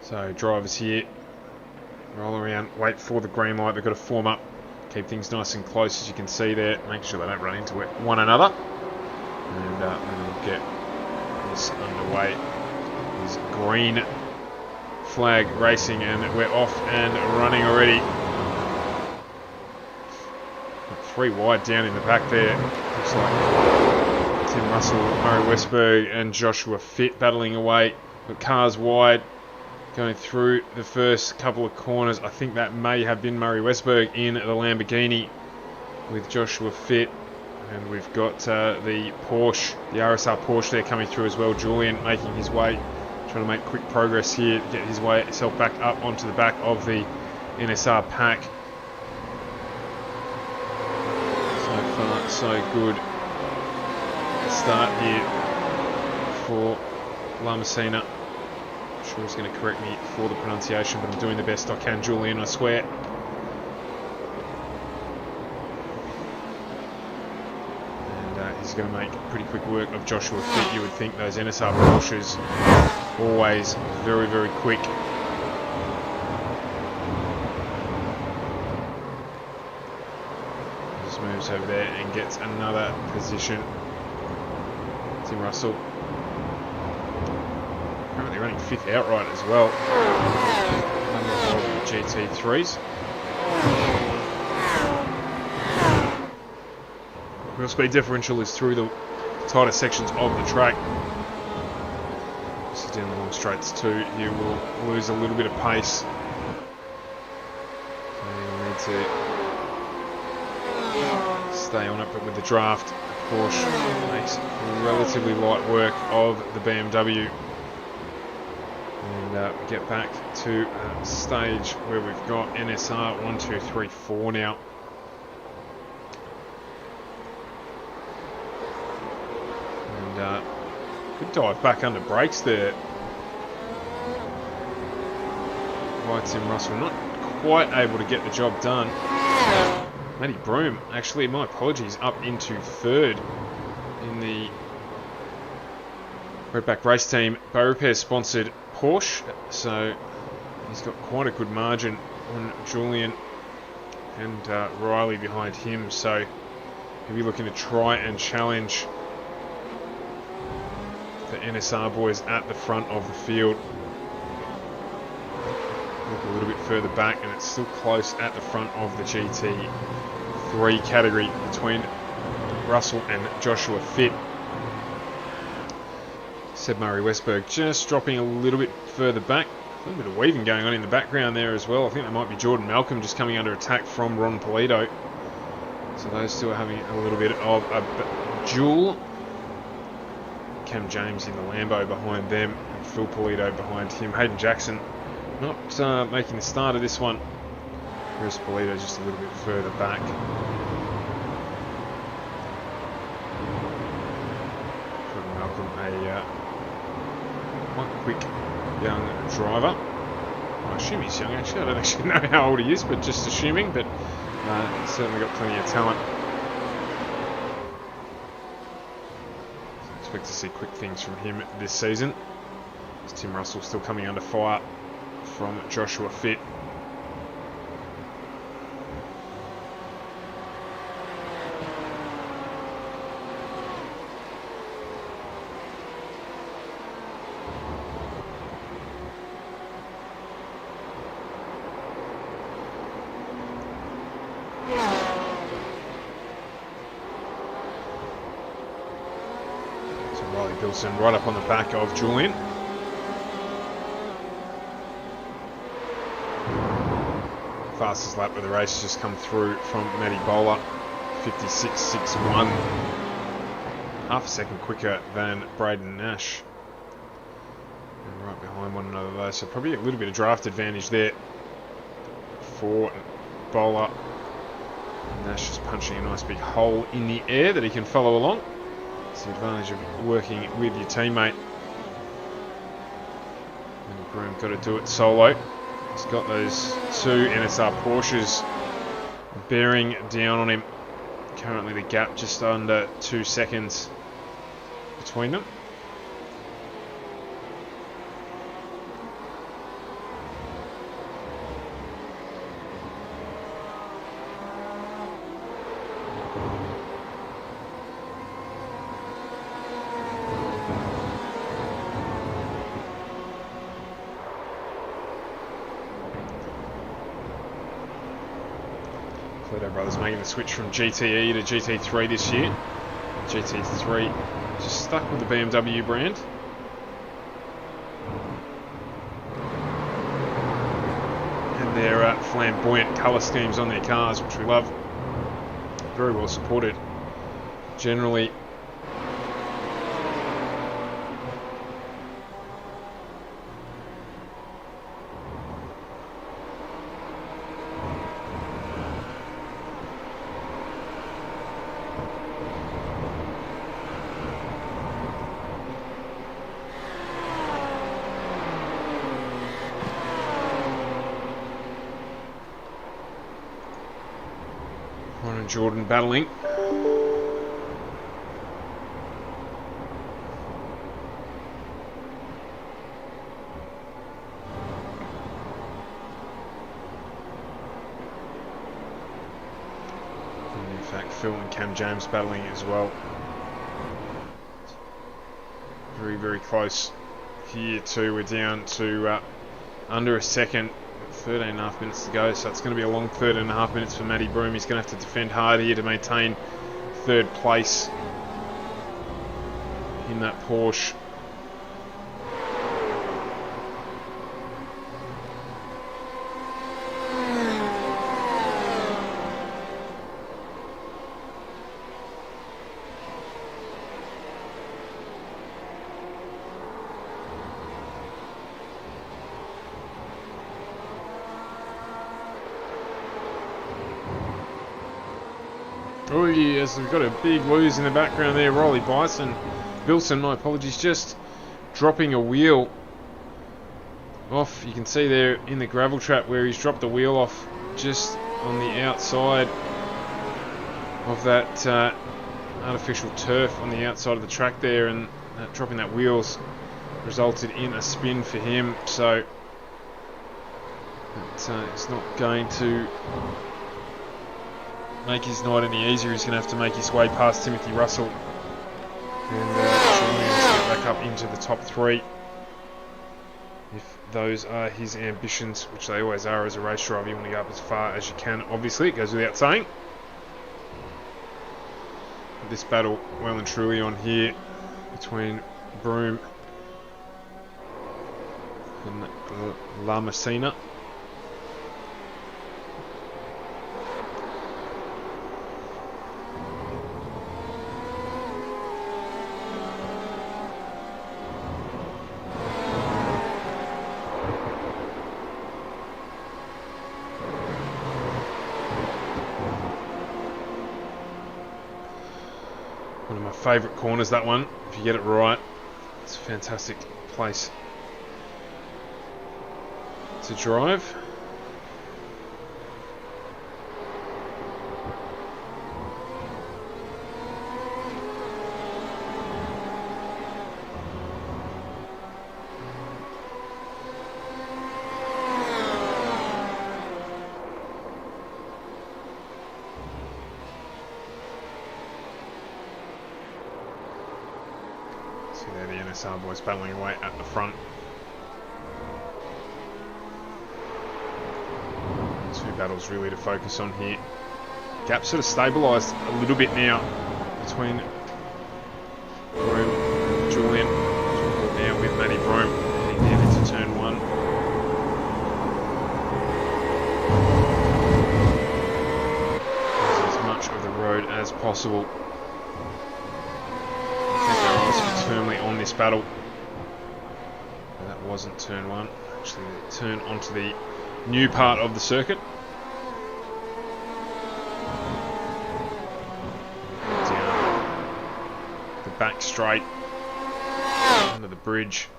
So drivers here roll around, wait for the green light. They've got to form up, keep things nice and close, as you can see there. Make sure they don't run into one another. And we'll get this underway. Is green flag racing, and we're off and running already. Got 3 wide down in the back there. Looks like Tim Russell, Murray-Westberg and Joshua Fitt battling away. Got cars wide going through the first couple of corners. I think that may have been Murray-Westberg in the Lamborghini with Joshua Fitt. And we've got the Porsche, the RSR Porsche there coming through as well. Julian making his way, trying to make quick progress here to get himself back up onto the back of the NSR pack. So far, so good. Start here for Lamasina. I'm sure he's going to correct me for the pronunciation, but I'm doing the best I can, Julian, I swear. And he's going to make pretty quick work of Joshua Fitt. You would think those NSR Porsches always very, very quick. Just moves over there and gets another position. Tim Russell currently running 5th outright as well. Number of GT3s. Wheel speed differential is through the tighter sections of the track. This is down the long straights too. You will lose a little bit of pace. So you'll need to stay on it, but with the draft, Porsche makes relatively light work of the BMW. And we get back to a stage where we've got NSR 1, 2, 3, 4 now. And good dive back under brakes there by Tim Russell. Not quite able to get the job done. Matty Broom, actually, my apologies, up into 3rd in the Redback Race Team Bow Repair sponsored Porsche, so he's got quite a good margin on Julian and Riley behind him, so he'll be looking to try and challenge the NSR boys at the front of the field. Look a little bit further back, and it's still close at the front of the GT3 category between Russell and Joshua Fitt. Seb Murray-Westberg just dropping a little bit further back. A little bit of weaving going on in the background there as well. I think that might be Jordan Malcolm just coming under attack from Ron Polito. So those two are having a little bit of a duel. Cam James in the Lambo behind them, and Phil Polito behind him. Hayden Jackson not making the start of this one. Whereas Polito just a little bit further back. Jordan Malcolm, a quite quick young driver. I assume he's young actually. I don't actually know how old he is, but just assuming. But he's certainly got plenty of talent. So expect to see quick things from him this season. As Tim Russell still coming under fire from Joshua Fitt. Bilson right up on the back of Julian. Fastest lap of the race has just come through from Matty Bowler, 56.61. Half a second quicker than Braden Nash. And right behind one another though, so probably a little bit of draft advantage there for Bowler. Nash just punching a nice big hole in the air that he can follow along. It's the advantage of working with your teammate. And Broome got to do it solo. He's got those two NSR Porsches bearing down on him. Currently the gap just under 2 seconds between them. Brothers making the switch from GTE to Gt3 this year. Gt3 just stuck with the BMW brand. And their flamboyant colour schemes on their cars, which we love. Very well supported. Generally. Jordan battling. And in fact, Phil and Cam James battling as well. Very, very close here too. We're down to under a second. 13.5 minutes to go, so it's going to be a long 13.5 minutes for Matty Broome. He's going to have to defend hard here to maintain third place in that Porsche. Oh yes, we've got a big lose in the background there. Rolly Bilson, my apologies, just dropping a wheel off. You can see there in the gravel trap where he's dropped the wheel off just on the outside of that artificial turf on the outside of the track there, and dropping that wheel's resulted in a spin for him, so it's not going to make his night any easier. He's going to have to make his way past Timothy Russell and get back up into the top 3 if those are his ambitions, which they always are as a race driver. You want to go up as far as you can, obviously, it goes without saying. This battle well and truly on here between Broome and La Messina. One of my favourite corners, that one, if you get it right. It's a fantastic place. to drive. See there the NSR boys battling away at the front. Two battles really to focus on here. Gap sort of stabilised a little bit now between Broome and Julian. Now with Matty Broome heading down into turn 1. As much of the road as possible. Firmly on this battle. But that wasn't turn 1. Actually, turn onto the new part of the circuit. Down the back straight under the bridge.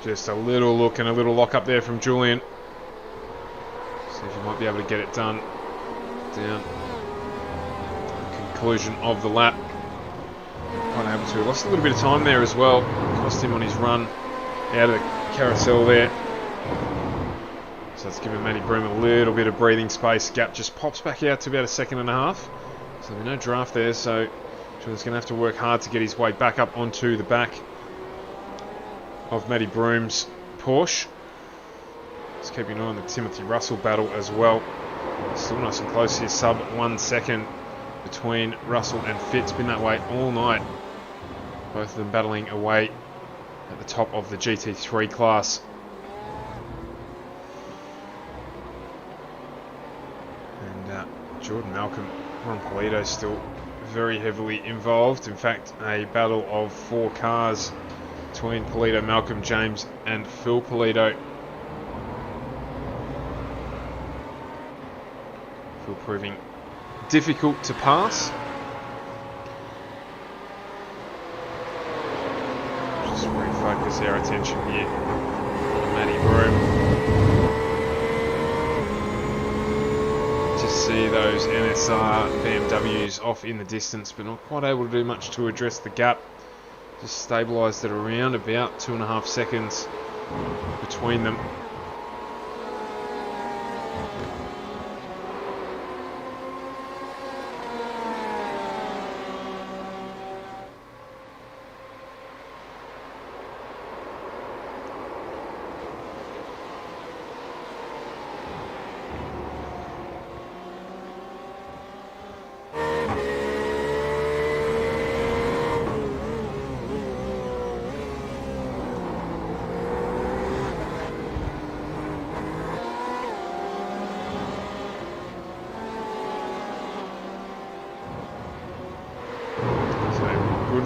Just a little look and a little lock up there from Julian. See if he might be able to get it done. Down. Conclusion of the lap. Quite able to. Lost a little bit of time there as well. Cost him on his run out of the carousel there. So that's given Matty Broome a little bit of breathing space. Gap just pops back out to about a 1.5 seconds. So there'll be no draft there. So Julian's going to have to work hard to get his way back up onto the back of Matty Broome's Porsche. Just keeping an eye on the Timothy Russell battle as well. Still nice and close here, sub 1 second between Russell and Fitz. Been that way all night. Both of them battling away at the top of the GT3 class. And Jordan Malcolm, Ron Polito still very heavily involved. In fact, a battle of 4 cars between Polito, Malcolm, James and Phil Polito. Phil proving difficult to pass. Just refocus our attention here on Matty Broome. Just see those NSR BMWs off in the distance, but not quite able to do much to address the gap. Just stabilised at around about 2.5 seconds between them.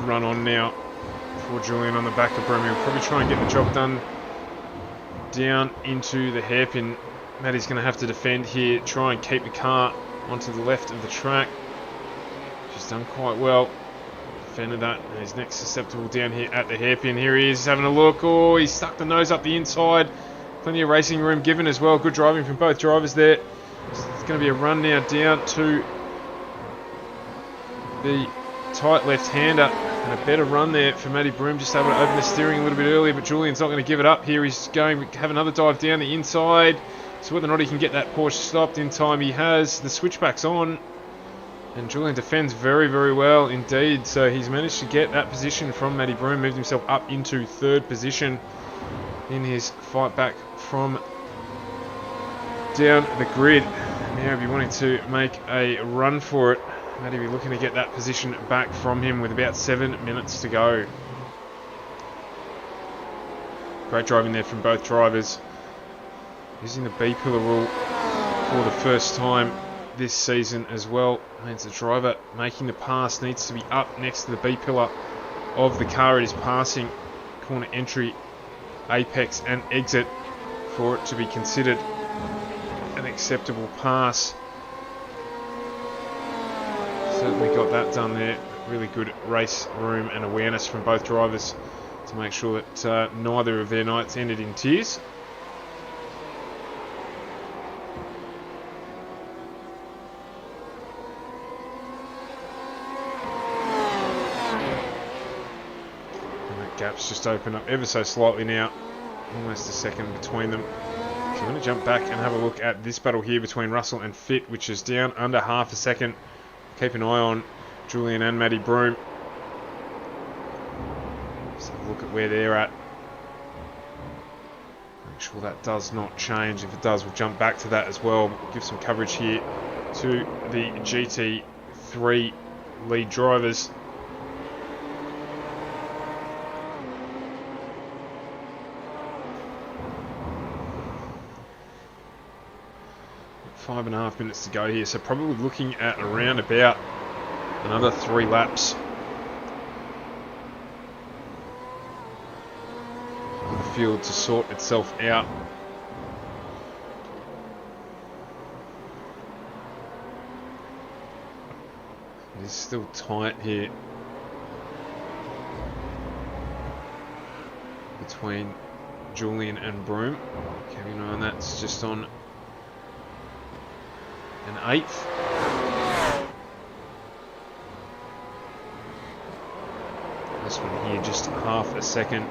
Run on now for Julian on the back of Broome. He'll probably try and get the job done down into the hairpin. Matty's going to have to defend here, try and keep the car onto the left of the track. She's done quite well. Defended that, and he's next susceptible down here at the hairpin. Here he is having a look. Oh, he's stuck the nose up the inside. Plenty of racing room given as well. Good driving from both drivers there. It's going to be a run now down to the tight left-hander. And a better run there for Matty Broome, just able to open the steering a little bit earlier, but Julian's not going to give it up here. He's going to have another dive down the inside. So whether or not he can get that Porsche stopped in time, he has. The switchback's on. And Julian defends very, very well indeed. So he's managed to get that position from Matty Broome, moved himself up into 3rd position in his fight back from down the grid. Now if you wanted to make a run for it, Matty will be looking to get that position back from him with about 7 minutes to go. Great driving there from both drivers. Using the B-pillar rule for the first time this season as well. Means the driver making the pass needs to be up next to the B-pillar of the car it is passing. Corner entry apex and exit for it to be considered an acceptable pass. Certainly got that done there. Really good race room and awareness from both drivers to make sure that neither of their nights ended in tears. And that gap's just opened up ever so slightly now. Almost a second between them. So I'm going to jump back and have a look at this battle here between Russell and Fit, which is down under half a second. Keep an eye on Julian and Matty Broom. Let's have a look at where they're at. Make sure that does not change. If it does, we'll jump back to that as well. We'll give some coverage here to the GT3 lead drivers. Five and a half minutes to go here, so probably looking at around about another 3 laps. For the field to sort itself out. It is still tight here between Julian and Broom. Keeping an eye on that, it's just on an 8th. This one here just half a second.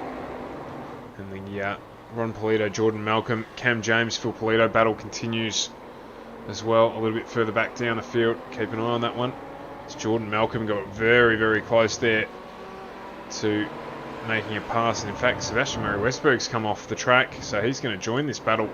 And the Ron Polito, Jordan Malcolm, Cam James, Phil Polito battle continues as well. A little bit further back down the field. Keep an eye on that one. It's Jordan Malcolm got very, very close there to making a pass. And in fact, Sebastian Murray Westberg's come off the track, so he's going to join this battle.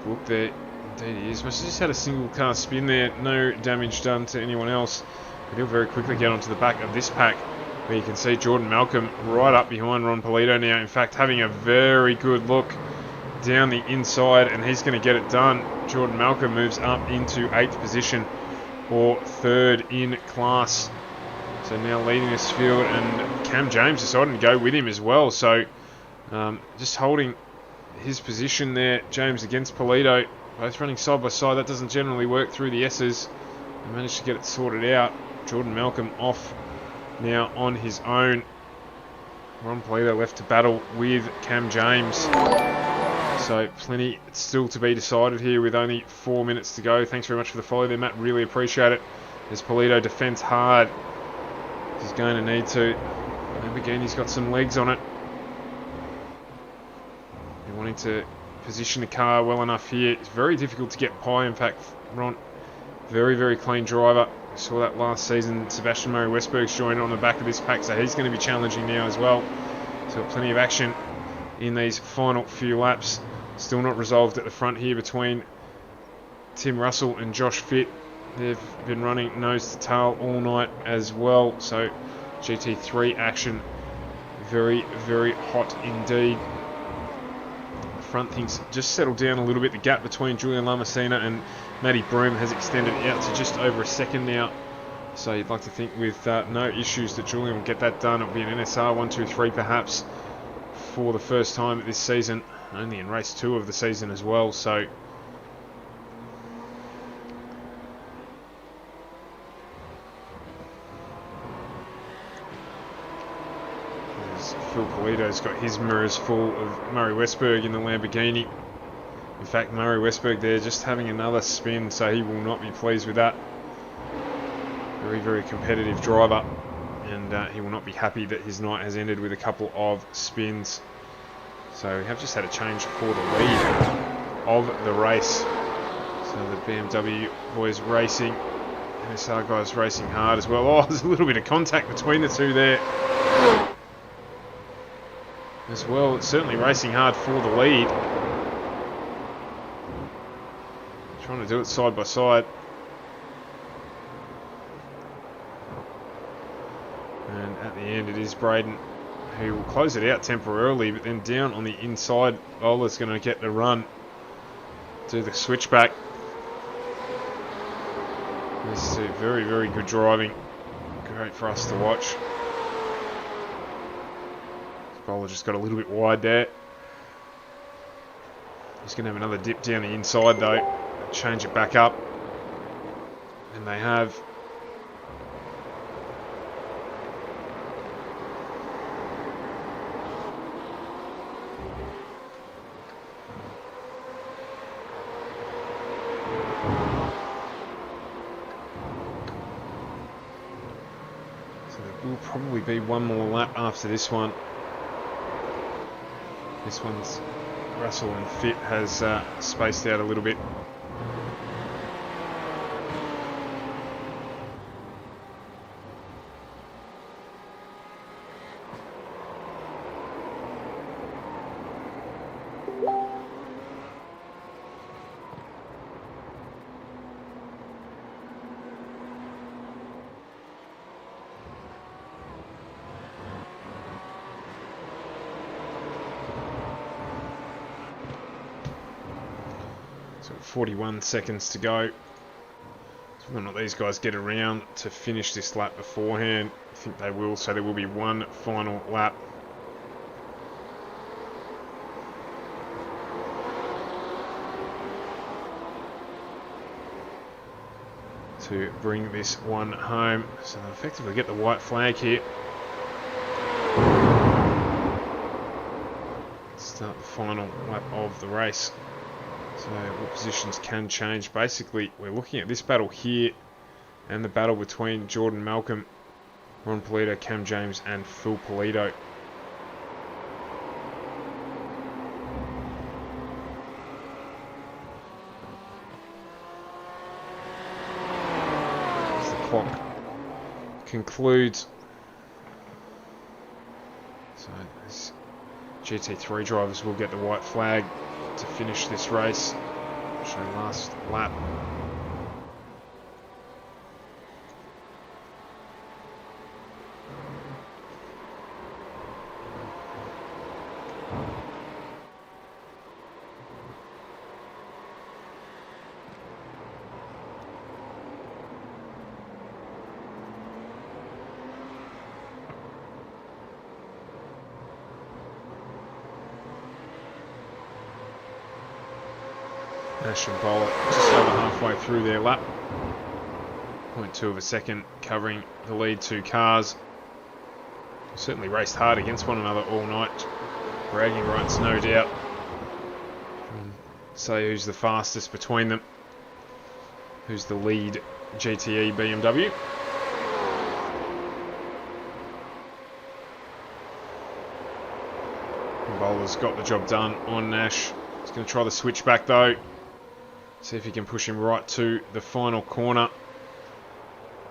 Look there, indeed he is. Must have just had a single car spin there, no damage done to anyone else. But he'll very quickly get onto the back of this pack, where you can see Jordan Malcolm right up behind Ron Polito now. In fact, having a very good look down the inside, and he's going to get it done. Jordan Malcolm moves up into 8th position, or 3rd in class. So now leading this field, and Cam James deciding to go with him as well. So just holding his position there. James against Polito, both running side by side. That doesn't generally work through the S's. They managed to get it sorted out. Jordan Malcolm off now on his own. Ron Polito left to battle with Cam James. So plenty still to be decided here with only 4 minutes to go. Thanks very much for the follow there, Matt. Really appreciate it. As Polito defends hard. He's going to need to. Lamborghini's got some legs on it. Wanting to position the car well enough here. It's very difficult to get by. In fact, Ron, very, very clean driver. We saw that last season. Sebastian Murray Westberg's joined on the back of this pack, so he's going to be challenging now as well. So plenty of action in these final few laps. Still not resolved at the front here between Tim Russell and Josh Fitt. They've been running nose to tail all night as well. So GT3 action very, very hot indeed. Front things just settled down a little bit. The gap between Julian Lamasina and Matty Broom has extended out to just over a second now. So you'd like to think with no issues that Julian will get that done. It'll be an NSR 1, 2, 3 perhaps for the first time this season. Only in race 2 of the season as well. So Phil Polito's got his mirrors full of Murray Westberg in the Lamborghini. In fact, Murray Westberg there just having another spin, so he will not be pleased with that. Very, very competitive driver, and he will not be happy that his night has ended with a couple of spins. So we have just had a change for the lead of the race. So the BMW boys racing, NSR guys racing hard as well. Oh, there's a little bit of contact between the two there as well. It's certainly racing hard for the lead. Trying to do it side by side. And at the end it is Braden who will close it out temporarily, but then down on the inside, Ola's going to get the run, do the switchback. This is very, very good driving. Great for us to watch. Bowler just got a little bit wide there. He's going to have another dip down the inside though. Change it back up. And they have. Will probably be one more lap after this one. This one's Russell and Fit has spaced out a little bit. So 41 seconds to go. So whether or not these guys get around to finish this lap beforehand, I think they will, so there will be one final lap. To bring this one home. So they'll effectively get the white flag here. Start the final lap of the race. So what positions can change. Basically, we're looking at this battle here and the battle between Jordan Malcolm, Ron Polito, Cam James and Phil Polito. As the clock concludes. So these GT3 drivers will get the white flag to finish this race. So last lap. Nash and Bowler just over halfway through their lap. 0.2 of a second covering the lead two cars. Certainly raced hard against one another all night. Bragging rights, no doubt. Say who's the fastest between them. Who's the lead GTE BMW. Bowler's got the job done on Nash. He's going to try the switchback though. See if he can push him right to the final corner.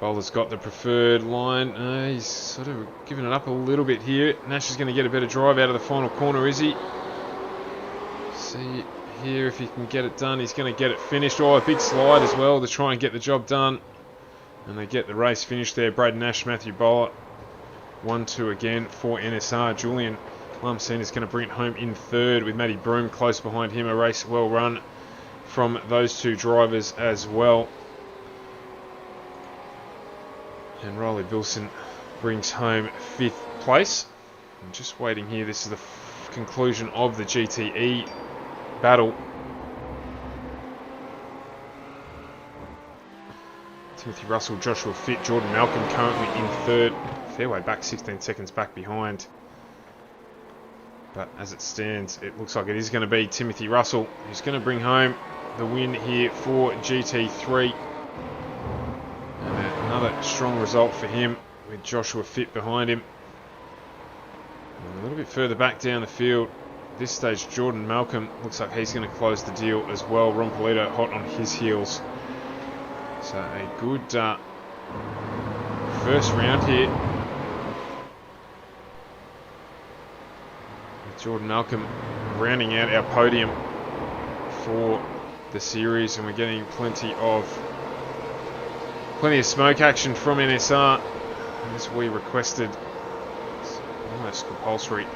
Bowler's got the preferred line. He's sort of giving it up a little bit here. Nash is going to get a better drive out of the final corner, is he? See here if he can get it done. He's going to get it finished. Oh, a big slide as well to try and get the job done. And they get the race finished there. Braden Nash, Matthew Bowler. 1-2 again for NSR. Julian Lumsen is going to bring it home in third with Matty Broom close behind him. A race well run from those two drivers as well. And Riley Bilson brings home 5th place. I'm just waiting here. This is the conclusion of the GTE battle. Timothy Russell, Joshua Fitt, Jordan Malcolm currently in third. Fair way back, 16 seconds back behind. But as it stands, it looks like it is going to be Timothy Russell who's going to bring home the win here for GT3. And another strong result for him with Joshua Fitt behind him. And a little bit further back down the field, at this stage Jordan Malcolm looks like he's going to close the deal as well. Ron Polito hot on his heels. So a good first round here. Jordan Malcolm rounding out our podium for the series, and we're getting plenty of smoke action from NSR as we requested. It's almost compulsory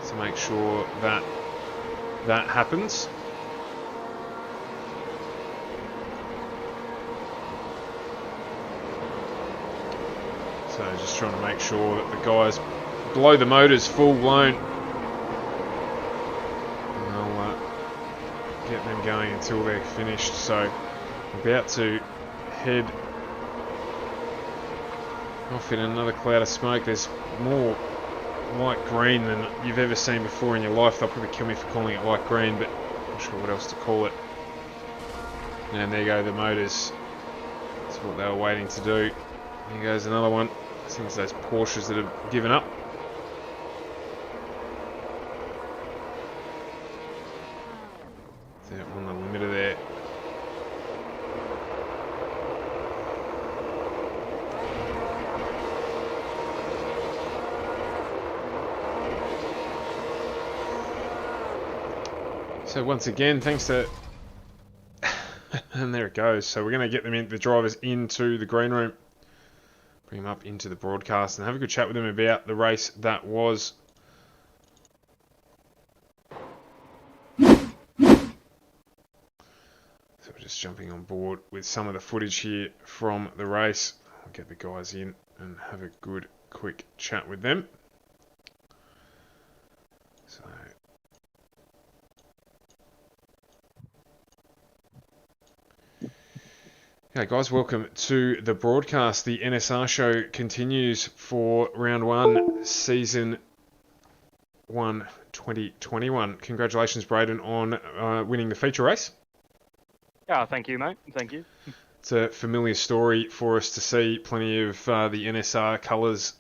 to make sure that that happens. So just trying to make sure that the guys blow the motors full blown them going until they're finished. So we're about to head off in another cloud of smoke. There's more light green than you've ever seen before in your life. They'll probably kill me for calling it light green, but I'm not sure what else to call it. And there go the motors. That's what they were waiting to do. Here goes another one. I think it's those Porsches that have given up. They're on the limiter there. So once again, thanks to... and there it goes. So we're going to get them in, the drivers into the green room. Bring them up into the broadcast and have a good chat with them about the race that was. So we're just jumping on board with some of the footage here from the race. I'll get the guys in and have a good quick chat with them. So... Okay guys, welcome to the broadcast. The NSR show continues for round one, season 1, 2021. Congratulations, Braden, on winning the feature race. Yeah, thank you, mate. Thank you. It's a familiar story for us to see. Plenty of the NSR colours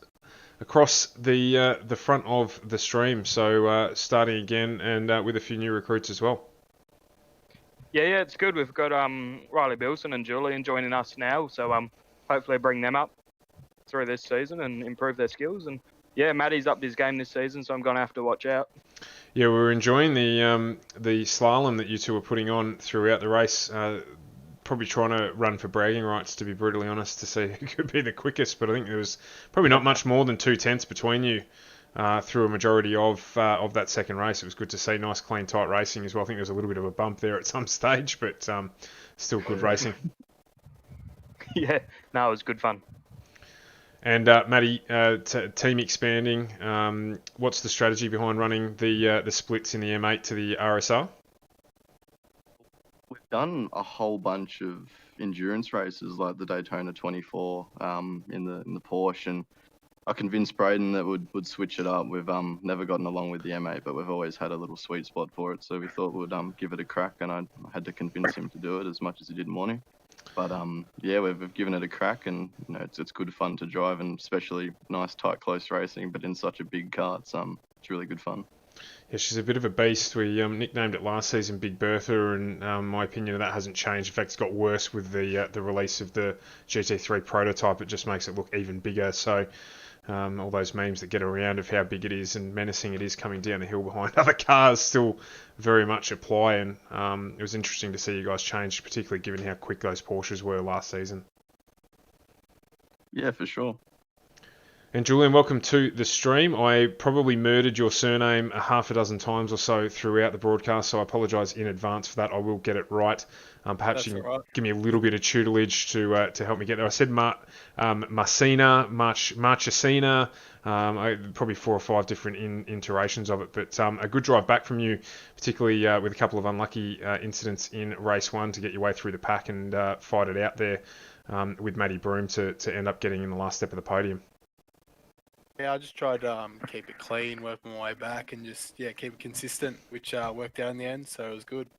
across the front of the stream. So starting again and with a few new recruits as well. Yeah, it's good. We've got Riley Bilson and Julian joining us now, so hopefully bring them up through this season and improve their skills. And yeah, Matty's upped his game this season, so I'm going to have to watch out. Yeah, we were enjoying the slalom that you two were putting on throughout the race. Probably trying to run for bragging rights, to be brutally honest, to see who could be the quickest. But I think there was probably not much more than 2 tenths between you through a majority of that second race. It was good to see nice, clean, tight racing as well. I think there was a little bit of a bump there at some stage, but still good racing. Yeah, no, it was good fun. And Matty, team expanding. What's the strategy behind running the splits in the M8 to the RSR? We've done a whole bunch of endurance races like the Daytona 24 in the Porsche, and I convinced Braden that would switch it up. We've never gotten along with the M8, but we've always had a little sweet spot for it, so we thought we'd give it a crack, and I had to convince him to do it as much as he didn't want to. But yeah, we've given it a crack, and you know it's good fun to drive, and especially nice, tight, close racing. But in such a big car, it's really good fun. Yeah, she's a bit of a beast. We nicknamed it last season Big Bertha, and my opinion of that hasn't changed. In fact, it's got worse with the release of the Gt3 Prototype. It just makes it look even bigger. So all those memes that get around of how big it is and menacing it is coming down the hill behind other cars still very much apply. And it was interesting to see you guys change, particularly given how quick those Porsches were last season. Yeah, for sure. And Julian, welcome to the stream. I probably murdered your surname a half a dozen times or so throughout the broadcast, so I apologise in advance for that. I will get it right. Perhaps you can give me a little bit of tutelage to help me get there. I said Marcina, Marchesina, probably 4 or 5 different iterations of it, but a good drive back from you, particularly with a couple of unlucky incidents in race 1 to get your way through the pack and fight it out there with Matty Broom to end up getting in the last step of the podium. Yeah, I just tried to keep it clean, work my way back, and just keep it consistent, which worked out in the end, so it was good.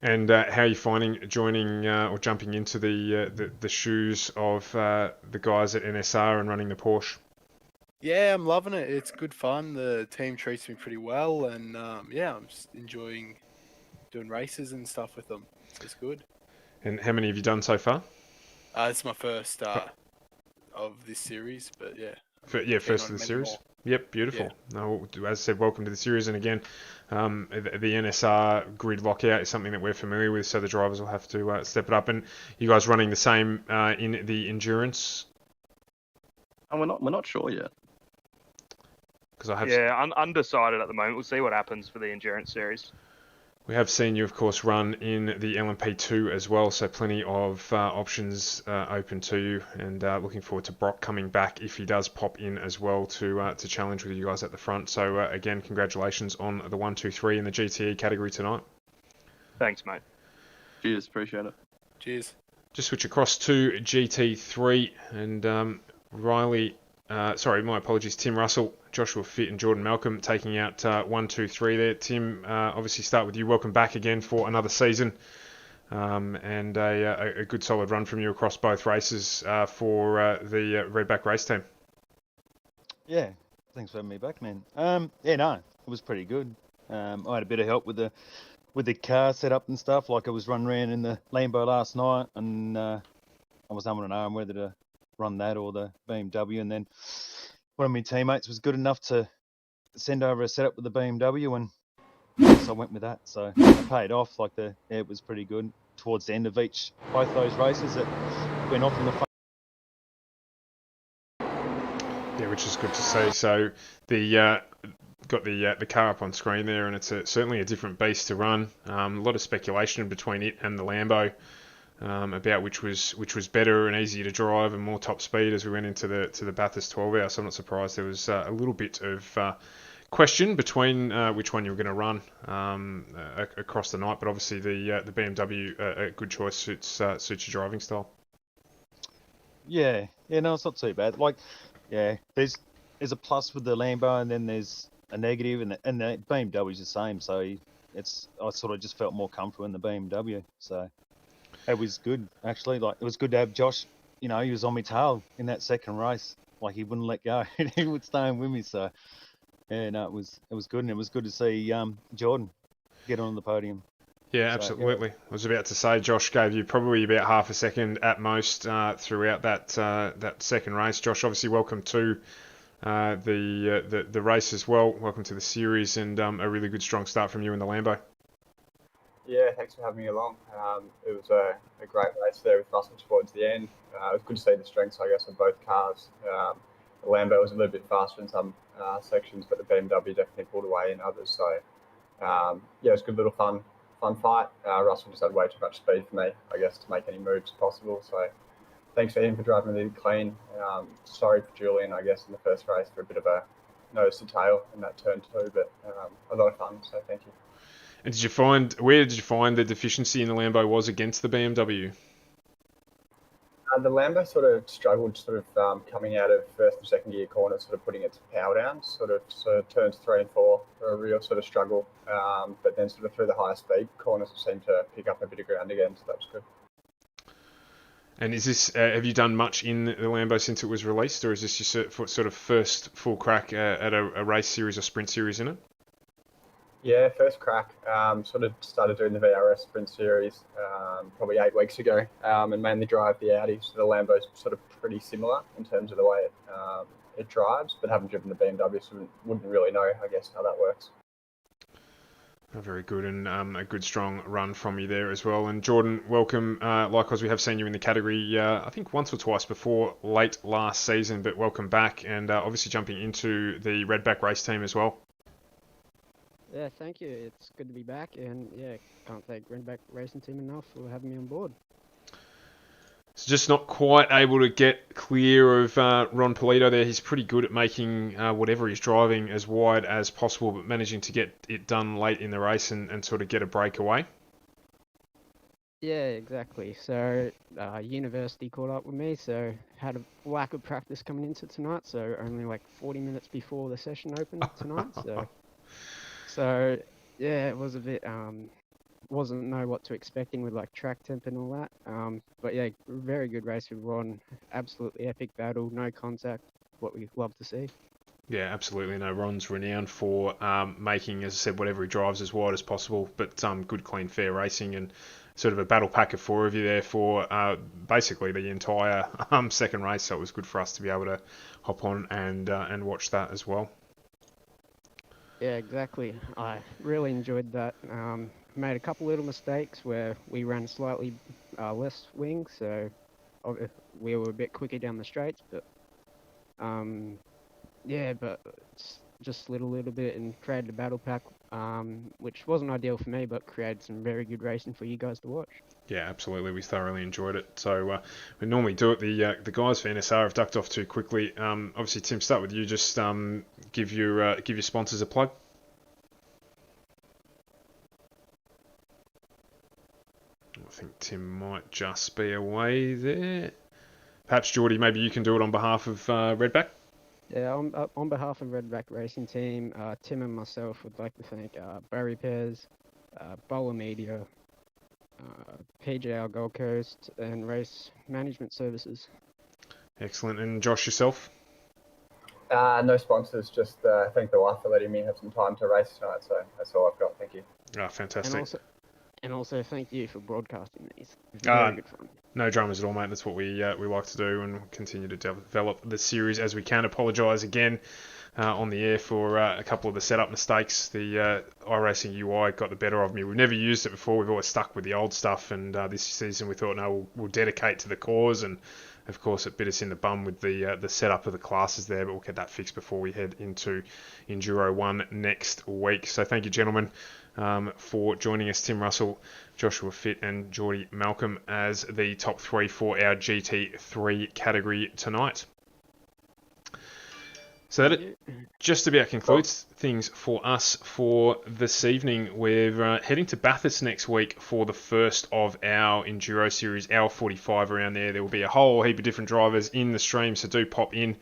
And how are you finding joining or jumping into the shoes of the guys at NSR and running the Porsche? Yeah, I'm loving it. It's good fun. The team treats me pretty well, and yeah, I'm just enjoying doing races and stuff with them. So it's good. And how many have you done so far? It's my first of this series, but yeah. First of the series. More. Yep, beautiful. Yeah. No, as I said, welcome to the series. And again, the NSR grid lockout is something that we're familiar with, so the drivers will have to step it up. And you guys running the same in the endurance? We're not sure yet. Because undecided at the moment. We'll see what happens for the endurance series. We have seen you, of course, run in the LMP2 as well, so plenty of options open to you, and looking forward to Brock coming back if he does pop in as well to challenge with you guys at the front. So again, congratulations on the 1, 2, 3 in the GTE category tonight. Thanks, mate. Cheers, appreciate it. Cheers. Just switch across to GT3 and Riley. Sorry, my apologies. Tim Russell, Joshua Fitt, and Jordan Malcolm taking out 1, 2, 3 there. Tim, obviously start with you. Welcome back again for another season, and a good solid run from you across both races for the Redback race team. Yeah, thanks for having me back, man. Yeah, no, it was pretty good. I had a bit of help with the car setup and stuff. Like I was running around in the Lambo last night, and I was having an arm whether to run that or the BMW. And then one of my teammates was good enough to send over a setup with the BMW, and so I went with that. So it paid off. Like it was pretty good towards the end of both those races. It went off in the. Yeah, which is good to see. So the got the car up on screen there, and it's certainly a different beast to run. A lot of speculation between it and the Lambo about which was better and easier to drive and more top speed as we went into the Bathurst 12 hour. So I'm not surprised there was a little bit of question between which one you were going to run across the night. But obviously the BMW a good choice suits your driving style. Yeah, no, it's not too bad. Like, yeah, there's a plus with the Lambo, and then there's a negative, and the BMW's the same. So I sort of just felt more comfortable in the BMW. So it was good, actually. Like, it was good to have Josh. You know, he was on my tail in that second race. Like, he wouldn't let go. He would stay in with me. So yeah, no, it was good, and it was good to see Jordan get on the podium. Yeah, absolutely. I was about to say, Josh gave you probably about half a second at most throughout that second race. Josh, obviously, welcome to the race as well. Welcome to the series, and a really good strong start from you in the Lambo. Yeah, thanks for having me along. It was a great race there with Russell towards the end. It was good to see the strengths, I guess, of both cars. The Lambo was a little bit faster in some sections, but the BMW definitely pulled away in others. So yeah, it was a good little fun fight. Russell just had way too much speed for me, I guess, to make any moves possible. So thanks for him for driving really clean. Sorry for Julian, I guess, in the first race for a bit of a nose to tail in that turn 2, but a lot of fun, so thank you. And where did you find the deficiency in the Lambo was against the BMW? The Lambo sort of struggled, coming out of first and second gear corners, sort of putting its power down. So turns 3 and 4 were a real sort of struggle. But then sort of through the higher speed corners, it seemed to pick up a bit of ground again. So that was good. And is this? Have you done much in the Lambo since it was released, or is this your sort of first full crack at a race series or sprint series in it? Yeah, first crack. Sort of started doing the VRS Sprint Series probably 8 weeks ago, and mainly drive the Audi. So the Lambo's sort of pretty similar in terms of the way it drives, but haven't driven the BMW, so wouldn't really know, I guess, how that works. Very good, and a good strong run from you there as well. And Jordan, welcome. Likewise, we have seen you in the category, I think once or twice before, late last season, but welcome back, and obviously jumping into the Redback race team as well. Yeah, thank you. It's good to be back, and yeah, can't thank Redback Racing Team enough for having me on board. So just not quite able to get clear of Ron Polito there. He's pretty good at making whatever he's driving as wide as possible, but managing to get it done late in the race and sort of get a breakaway. Yeah, exactly. So university caught up with me, so had a lack of practice coming into tonight, so only like 40 minutes before the session opened tonight. So yeah, it was a bit wasn't know what to expecting with like track temp and all that. But yeah, very good race with Ron. Absolutely epic battle, no contact. What we love to see. Yeah, absolutely. No, Ron's renowned for making, as I said, whatever he drives as wide as possible, but good, clean, fair racing, and sort of a battle pack of 4 of you there for basically the entire second race. So it was good for us to be able to hop on and watch that as well. Yeah, exactly. I really enjoyed that. Made a couple little mistakes where we ran slightly less wing, so we were a bit quicker down the straights, but yeah, but it's just slid a little bit and created a battle pack, which wasn't ideal for me, but created some very good racing for you guys to watch. Yeah, absolutely. We thoroughly enjoyed it. So we normally do it. The guys for NSR have ducked off too quickly. Obviously, Tim, start with you. Just give your sponsors a plug. Tim might just be away there. Perhaps, Geordie, maybe you can do it on behalf of Redback? Yeah, on behalf of Redback Racing Team, Tim and myself would like to thank Barry Pears, Bowler Media, PGR Gold Coast, and Race Management Services. Excellent. And Josh, yourself? No sponsors, just thank the wife for letting me have some time to race tonight. So that's all I've got. Thank you. Fantastic. And also thank you for broadcasting these. Very good fun. No dramas at all, mate. That's what we like to do, and we'll continue to develop the series as we can. Apologise again on the air for a couple of the setup mistakes. The iRacing UI got the better of me. We've never used it before. We've always stuck with the old stuff, and this season we thought, no, we'll dedicate to the cause, and of course it bit us in the bum with the setup of the classes there, but we'll get that fixed before we head into Enduro 1 next week. So thank you, gentlemen, for joining us. Tim Russell, Joshua Fitt and Geordie Malcolm as the top three for our GT3 category tonight. So that just about concludes things for us for this evening. We're heading to Bathurst next week for the first of our Enduro Series, hour 45 around there. There will be a whole heap of different drivers in the stream, so do pop in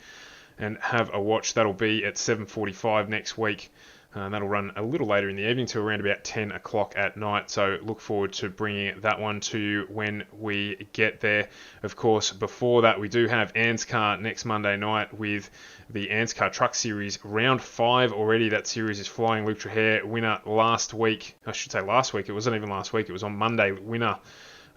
and have a watch. That'll be at 7:45 next week. That'll run a little later in the evening to around about 10 o'clock at night. So look forward to bringing that one to you when we get there. Of course, before that, we do have ANSCAR next Monday night with the ANSCAR Truck Series. Round 5 already. That series is flying. Luke Traher, winner last week. I should say last week. It wasn't even last week. It was on Monday. Winner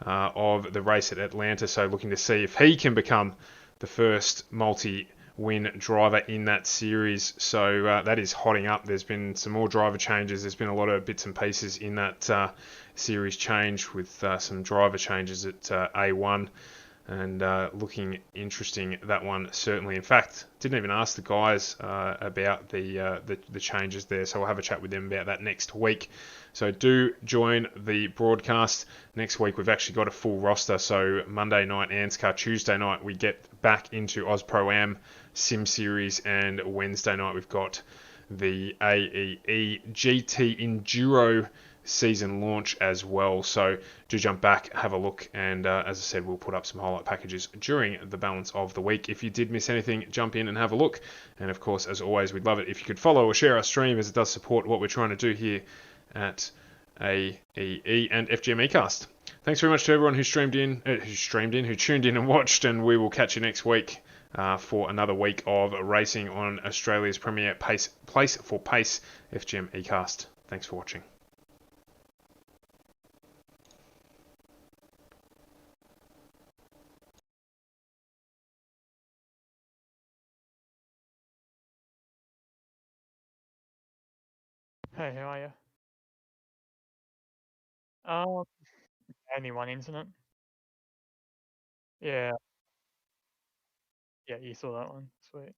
of the race at Atlanta. So looking to see if he can become the first multi-win driver in that series. So that is hotting up. There's been some more driver changes. There's been a lot of bits and pieces in that series change with some driver changes at A1 and looking interesting, that one certainly. In fact, didn't even ask the guys about the changes there, so we'll have a chat with them about that next week. So do join the broadcast. Next week we've actually got a full roster, so Monday night ANSCAR, Tuesday night we get back into Oz Pro-Am Sim Series, and Wednesday night we've got the AEE GT Enduro season launch as well. So do jump back, have a look, and as I said, we'll put up some highlight packages during the balance of the week. If you did miss anything, jump in and have a look. And of course, as always, we'd love it if you could follow or share our stream, as it does support what we're trying to do here at AEE and FGM Ecast. Thanks very much to everyone who tuned in and watched, and we will catch you next week for another week of racing on Australia's premier place for pace, FGM Ecast. Thanks for watching. Hey, how are you? Only one incident. Yeah. Yeah, you saw that one. Sweet.